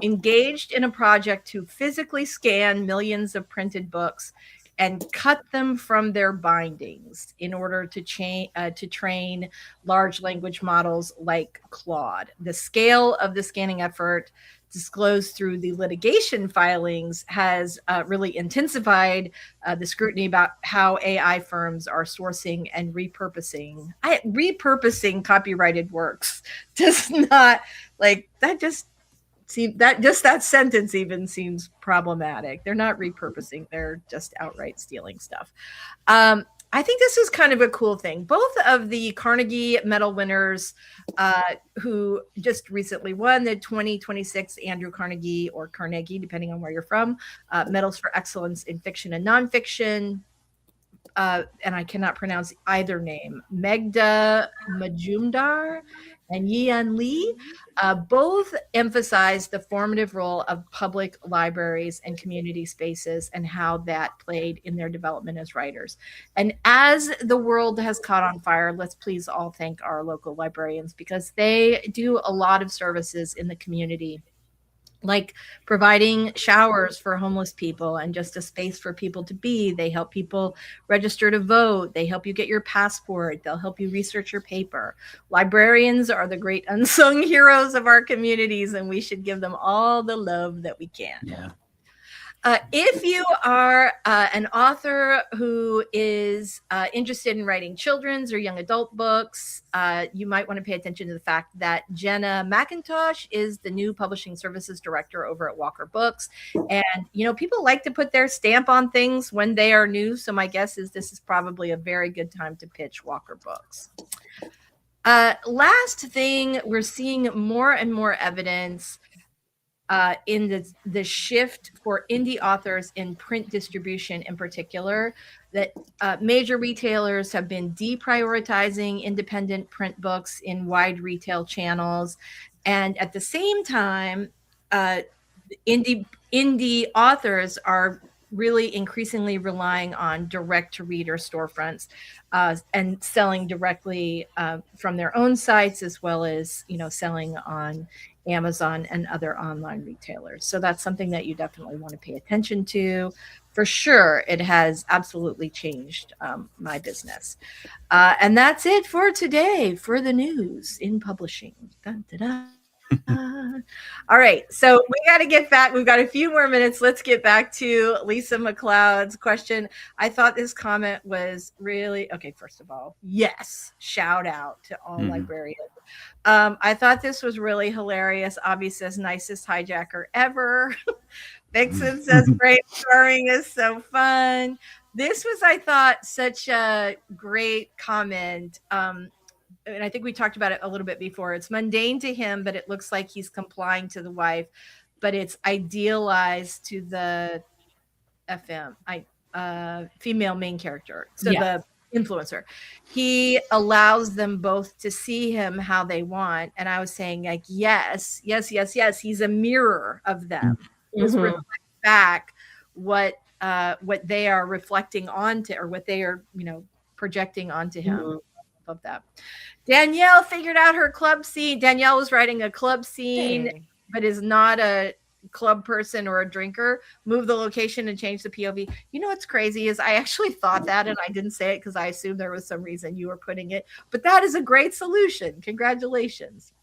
engaged in a project to physically scan millions of printed books and cut them from their bindings in order to train large language models like Claude. The scale of the scanning effort disclosed through the litigation filings has really intensified the scrutiny about how AI firms are sourcing and repurposing copyrighted works. Does not like that just that sentence even seems problematic. They're not repurposing, they're just outright stealing stuff. I think this is kind of a cool thing. Both of the Carnegie Medal winners who just recently won the 2026 Andrew Carnegie, or Carnegie, depending on where you're from, Medals for Excellence in Fiction and Nonfiction, and I cannot pronounce either name, Megda Majumdar and Yian Li, both emphasize the formative role of public libraries and community spaces and how that played in their development as writers. And as the world has caught on fire, let's please all thank our local librarians, because they do a lot of services in the community, like providing showers for homeless people and just a space for people to be. They help people register to vote. They help you get your passport. They'll help you research your paper. Librarians are the great unsung heroes of our communities, and we should give them all the love that we can. Yeah. If you are an author who is interested in writing children's or young adult books, you might want to pay attention to the fact that Jenna McIntosh is the new publishing services director over at Walker Books. And, you know, people like to put their stamp on things when they are new. So my guess is this is probably a very good time to pitch Walker Books. Last thing, we're seeing more and more evidence in the shift for indie authors in print distribution in particular, that major retailers have been deprioritizing independent print books in wide retail channels. And at the same time, indie authors are really increasingly relying on direct-to-reader storefronts and selling directly from their own sites, as well as, you know, selling on Amazon and other online retailers. So that's something that you definitely want to pay attention to. For sure, it has absolutely changed my business. And that's it for today for the news in publishing. Dun, dun, dun. All right, so we got to get back. We've got a few more minutes. Let's get back to Lisa McLeod's question. I thought this comment was really okay. First of all, yes, shout out to all librarians. I thought this was really hilarious. Abby says, nicest hijacker ever. Vixen says, brainstorming is so fun. This was, I thought, such a great comment. And I think we talked about it a little bit before. It's mundane to him, but it looks like he's complying to the wife, but it's idealized to the female main character. So the influencer, he allows them both to see him how they want. And I was saying, like, yes, he's a mirror of them. He's reflecting back what they are reflecting onto, or what they are, you know, projecting onto him. Love that. Danielle figured out her club scene. Danielle was writing a club scene, but is not a club person or a drinker. Move the location and change the POV. You know what's crazy is I actually thought that, and I didn't say it because I assumed there was some reason you were putting it. But that is a great solution. Congratulations.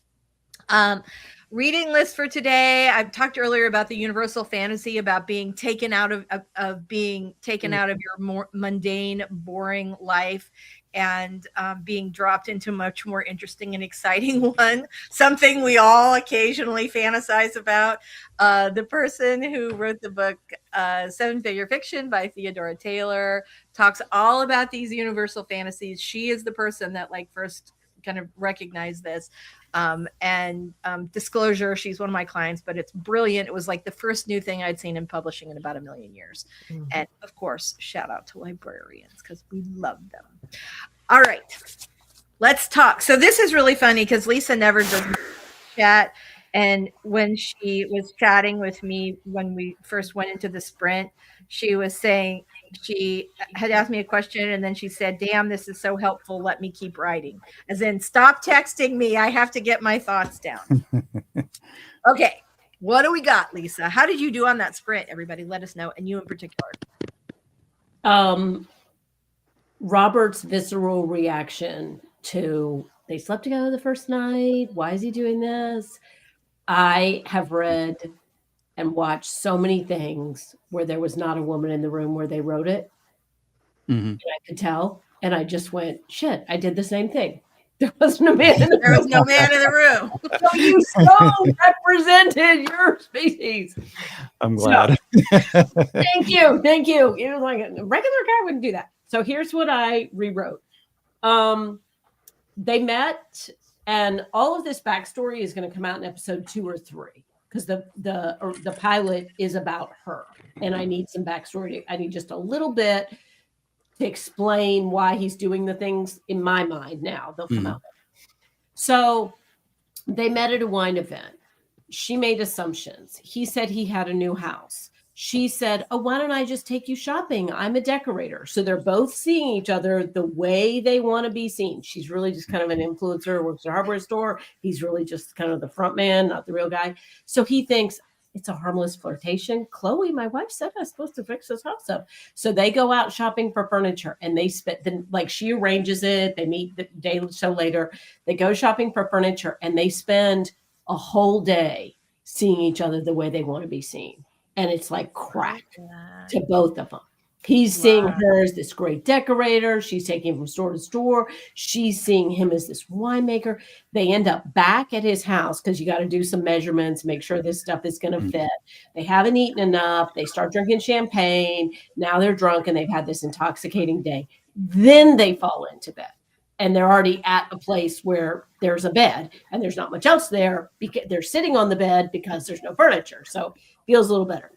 Reading list for today. I've talked earlier about the universal fantasy about being taken out of being taken out of your more mundane, boring life and being dropped into a much more interesting and exciting one, something we all occasionally fantasize about. The person who wrote the book Seven Figure Fiction by Theodora Taylor talks all about these universal fantasies. She is the person that like first kind of recognized this. And disclosure, she's one of my clients, but it's brilliant. It was like the first new thing I'd seen in publishing in about 1,000,000 years. Mhm. And of course, shout out to librarians because we love them. All right, let's talk. So this is really funny because Lisa never does chat. And when she was chatting with me when we first went into the sprint, she was saying, she had asked me a question and then she said, damn, this is so helpful. Let me keep writing. As in, stop texting me. I have to get my thoughts down. Okay. What do we got, Lisa? How did you do on that sprint? Everybody let us know. And you in particular. Robert's visceral reaction to they slept together the first night. Why is he doing this? I have read and watched so many things where there was not a woman in the room where they wrote it. Mhm. And I could tell. And I just went, shit, I did the same thing. There wasn't a man in the There was room. no man in the room. So you so represented your species. I'm So- glad. Thank you. Thank you. It was like a regular guy wouldn't do that. So here's what I rewrote. They met, and all of this backstory is going to come out in episode 2 or 3 because the pilot is about her, and I need some backstory. I need just a little bit to explain why he's doing the things in my mind. Now they'll come out. So they met at a wine event. She made assumptions. He said he had a new house. She said, oh, why don't I just take you shopping? I'm a decorator. So they're both seeing each other the way they want to be seen. She's really just kind of an influencer, works at a hardware store. He's really just kind of the front man, not the real guy. So he thinks it's a harmless flirtation. Chloe, my wife said I was supposed to fix this house up. So they go out shopping for furniture and they spend, like she arranges it. They meet the day or so later. They go shopping for furniture and they spend a whole day seeing each other the way they want to be seen. And it's like crack to both of them. He's seeing her as this great decorator. She's taking him from store to store. She's seeing him as this winemaker. They end up back at his house because you got to do some measurements, make sure this stuff is going to fit. They haven't eaten enough. They start drinking champagne. Now they're drunk and they've had this intoxicating day. Then they fall into bed. And they're already at a place where there's a bed and there's not much else there because they're sitting on the bed because there's no furniture. So feels a little better.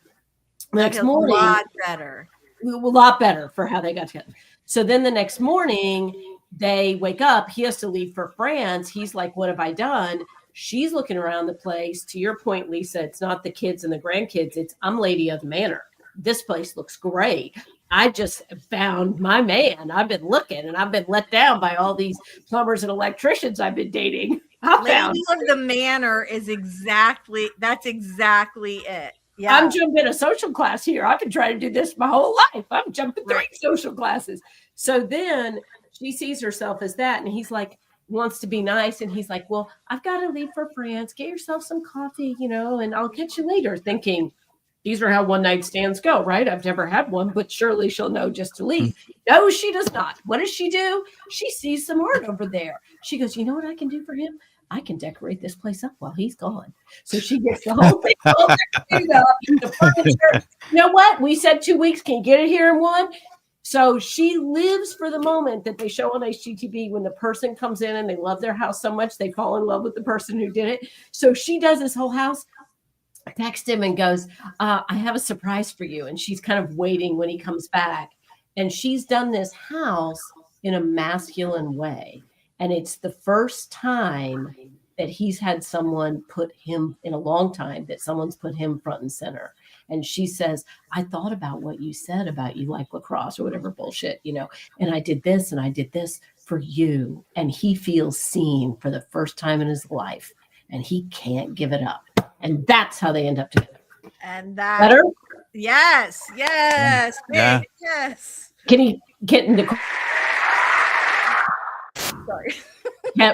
Next morning, a lot better. A lot better for how they got together. So then the next morning they wake up. He has to leave for France. He's like, what have I done? She's looking around the place. To your point, Lisa, it's not the kids and the grandkids. It's I'm lady of the manor. This place looks great. I just found my man. I've been looking and I've been let down by all these plumbers and electricians I've been dating. Lady of the Manor is that's exactly it. Yeah. I'm jumping a social class here. I've been trying to do this my whole life. I'm jumping 3 social classes. So then she sees herself as that. And he's like, wants to be nice. And he's like, well, I've got to leave for France. Get yourself some coffee, and I'll catch you later. Thinking, these are how one night stands go, right? I've never had one, but surely she'll know just to leave. No, she does not. What does she do? She sees some art over there. She goes, you know what I can do for him? I can decorate this place up while he's gone. So she gets the whole thing all decorated up, the furniture. You know what? We said 2 weeks. Can you get it here in 1? So she lives for the moment that they show on HGTV when the person comes in and they love their house so much, they fall in love with the person who did it. So she does this whole house. Text him and goes, I have a surprise for you. And she's kind of waiting when he comes back. And she's done this house in a masculine way. And it's the first time that he's had someone put him in a long time that someone's put him front and center. And she says, I thought about what you said about you like lacrosse or whatever bullshit, and I did this and I did this for you. And he feels seen for the first time in his life and he can't give it up. And that's how they end up together. And that Better? Yes. Yeah. Yes. Can he get into Sorry.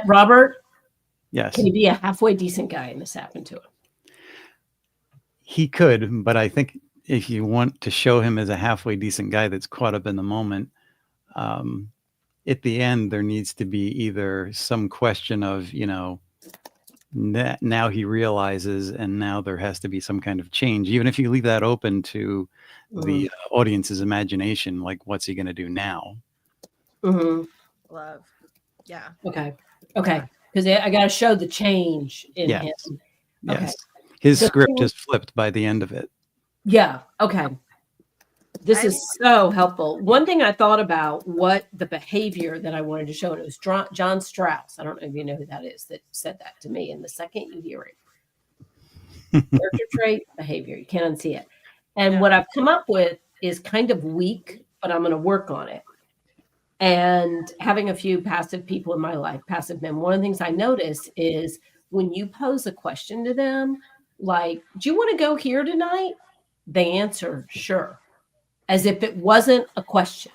Robert? Yes. Can he be a halfway decent guy and this happened to him? He could, but I think if you want to show him as a halfway decent guy that's caught up in the moment, at the end there needs to be either some question of, now he realizes, and now there has to be some kind of change, even if you leave that open to the audience's imagination, like what's he going to do now? Mhm. Love. Yeah. Okay. Because I got to show the change in Yes. him. Okay. Yes. His The script thing- is flipped by the end of it. Yeah. Okay. This is so helpful. One thing I thought about what the behavior that I wanted to show, and it was John Strauss. I don't know if you know who that is that said that to me. And the second you hear it, character trait, behavior, you can't unsee it. And what I've come up with is kind of weak, but I'm going to work on it. And having a few passive people in my life, passive men, one of the things I notice is when you pose a question to them, like, do you want to go here tonight? They answer, sure, as if it wasn't a question.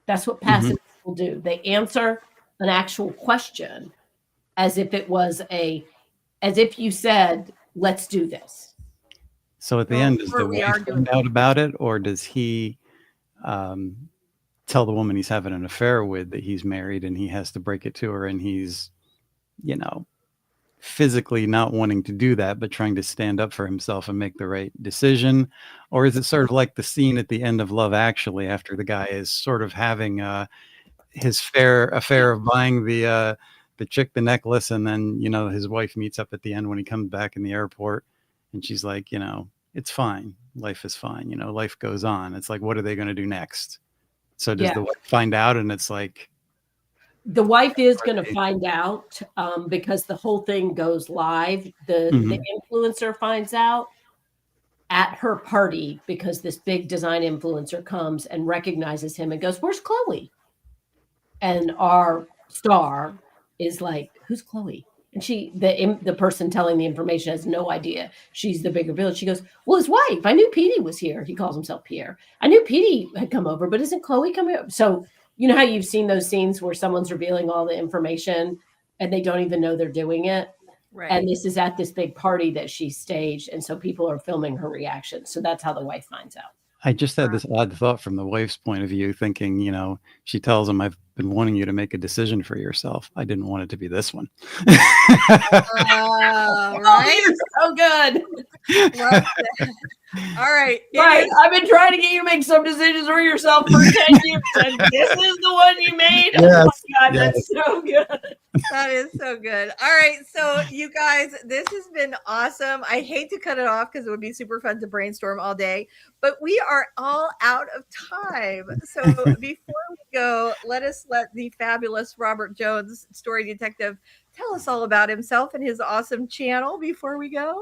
That's what passive people do. They answer an actual question as if it was as if you said, let's do this. So at the end, does the we wife are doing find out about it, or does he tell the woman he's having an affair with that he's married and he has to break it to her, and he's, physically not wanting to do that, but trying to stand up for himself and make the right decision? Or is it sort of like the scene at the end of Love Actually, after the guy is sort of having his fair affair of buying the chick the necklace, and then his wife meets up at the end when he comes back in the airport, and she's like, it's fine, life is fine, life goes on. It's like, what are they going to do next? So does the wife find out, and it's like, the wife is going to find out because the whole thing goes live. The influencer finds out at her party because this big design influencer comes and recognizes him and goes, "Where's Chloe?" And our star is like, "Who's Chloe?" And the person telling the information has no idea. She's the bigger village. She goes, "Well, his wife. I knew Petey was here." He calls himself Pierre. "I knew Petey had come over, but isn't Chloe coming over?" So you know how you've seen those scenes where someone's revealing all the information and they don't even know they're doing it? Right. And this is at this big party that she staged. And so people are filming her reaction. So that's how the wife finds out. I just had this odd thought from the wife's point of view, thinking, she tells him, "I've been wanting you to make a decision for yourself. I didn't want it to be this one." Right. Oh, so good. Love that. All right. Right. I've been trying to get you to make some decisions for yourself for 10 years. And this is the one you made. Yes. Oh my God, that's so good. That is so good. All right. So, you guys, this has been awesome. I hate to cut it off because it would be super fun to brainstorm all day, but we are all out of time. So, before we go, let the fabulous Robert Jones, story detective, tell us all about himself and his awesome channel before we go.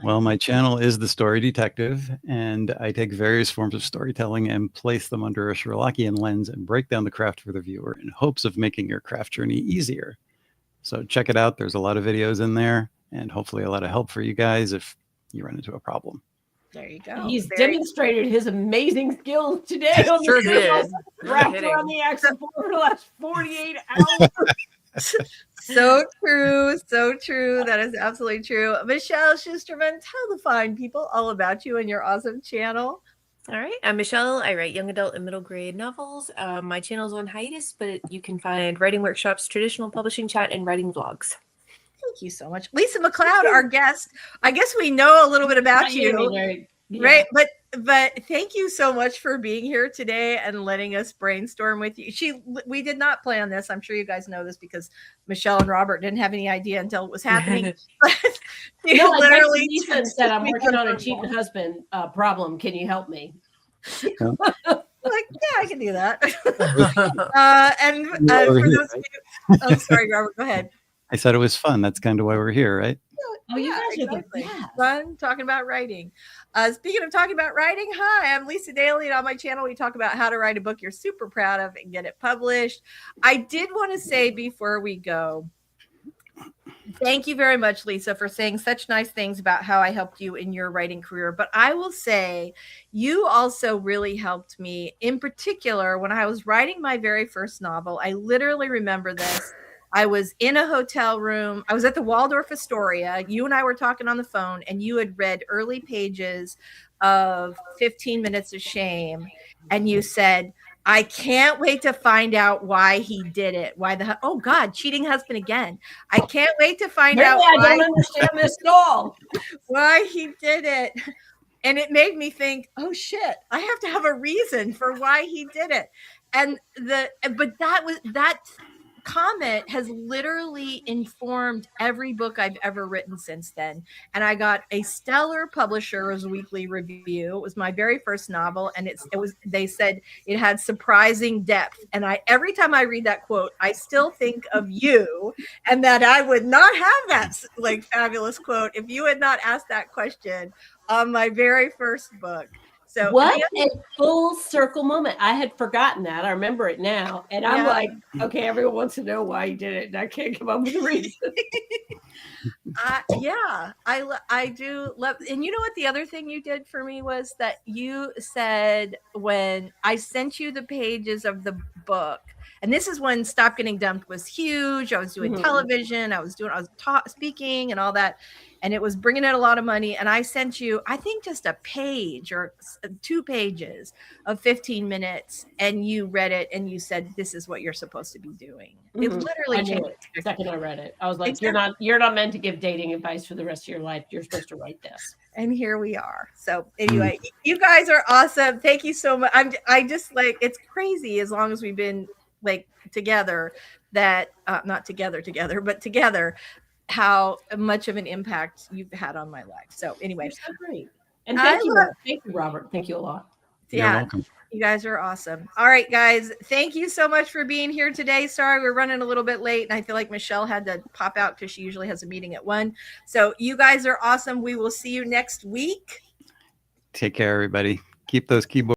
Well, my channel is The Story Detective, and I take various forms of storytelling and place them under a Sherlockian lens and break down the craft for the viewer in hopes of making your craft journey easier. So check it out. There's a lot of videos in there, and hopefully a lot of help for you guys if you run into a problem. There you go. He's demonstrated his amazing skills today. On Sure the did. Wrapped around the action for the last 48 hours. So true. So true. That is absolutely true. Michelle Schusterman, tell the fine people all about you and your awesome channel. All right. I'm Michelle. I write young adult and middle grade novels. My channel's on hiatus, but you can find writing workshops, traditional publishing chat, and writing vlogs. Thank you so much. Lisa McLeod, our guest. I guess we know a little bit about you. Right. But thank you so much for being here today and letting us brainstorm with you. We did not plan this. I'm sure you guys know this because Michelle and Robert didn't have any idea until it was happening. No, literally Lisa said, "I'm working on a cheating husband problem. Can you help me?" Like, yeah, I can do that. For those of you, oh, sorry, Robert, go ahead. I said it was fun. That's kind of why we're here, right? Oh, you yeah, guys exactly. are the best. Fun talking about writing. Speaking of talking about writing, hi, I'm Lisa Daly, and on my channel we talk about how to write a book you're super proud of and get it published. I did want to say before we go, thank you very much, Lisa, for saying such nice things about how I helped you in your writing career. But I will say you also really helped me, in particular, when I was writing my very first novel. I literally remember this. I was in a hotel room. I was at the Waldorf Astoria. You and I were talking on the phone, and you had read early pages of 15 Minutes of Shame. And you said, I can't wait to find out why he did it. Why oh God, cheating husband again. I can't wait to find out Really, I don't understand this at all. why he did it. And it made me think, oh shit, I have to have a reason for why he did it. And that comment has literally informed every book I've ever written since then. And I got a stellar Publisher's Weekly review. It was my very first novel, and they said it had surprising depth. And every time I read that quote, I still think of you, and that I would not have that like fabulous quote if you had not asked that question on my very first book. So what a full circle moment. I had forgotten that. I remember it now. And I'm like, okay, everyone wants to know why he did it. And I can't come up with a reason. I do love. And you know what the other thing you did for me was that you said, when I sent you the pages of the book, and this is when Stop Getting Dumped was huge. I was doing television. I was speaking and all that. And it was bringing in a lot of money. And I sent you, I think, just a page or 2 pages of 15 minutes. And you read it and you said, this is what you're supposed to be doing. It literally changed. The second I read it, I was like, exactly. You're not meant to give dating advice for the rest of your life. You're supposed to write this. And here we are. So anyway, you guys are awesome. Thank you so much. I just like, it's crazy as long as we've been like together, that not together, but together, how much of an impact you've had on my life. So anyway, you're so great. And thank you, Robert. Thank you a lot. You're welcome. You guys are awesome. All right, guys. Thank you so much for being here today. Sorry, we're running a little bit late, and I feel like Michelle had to pop out because she usually has a meeting at 1. So you guys are awesome. We will see you next week. Take care, everybody. Keep those keyboards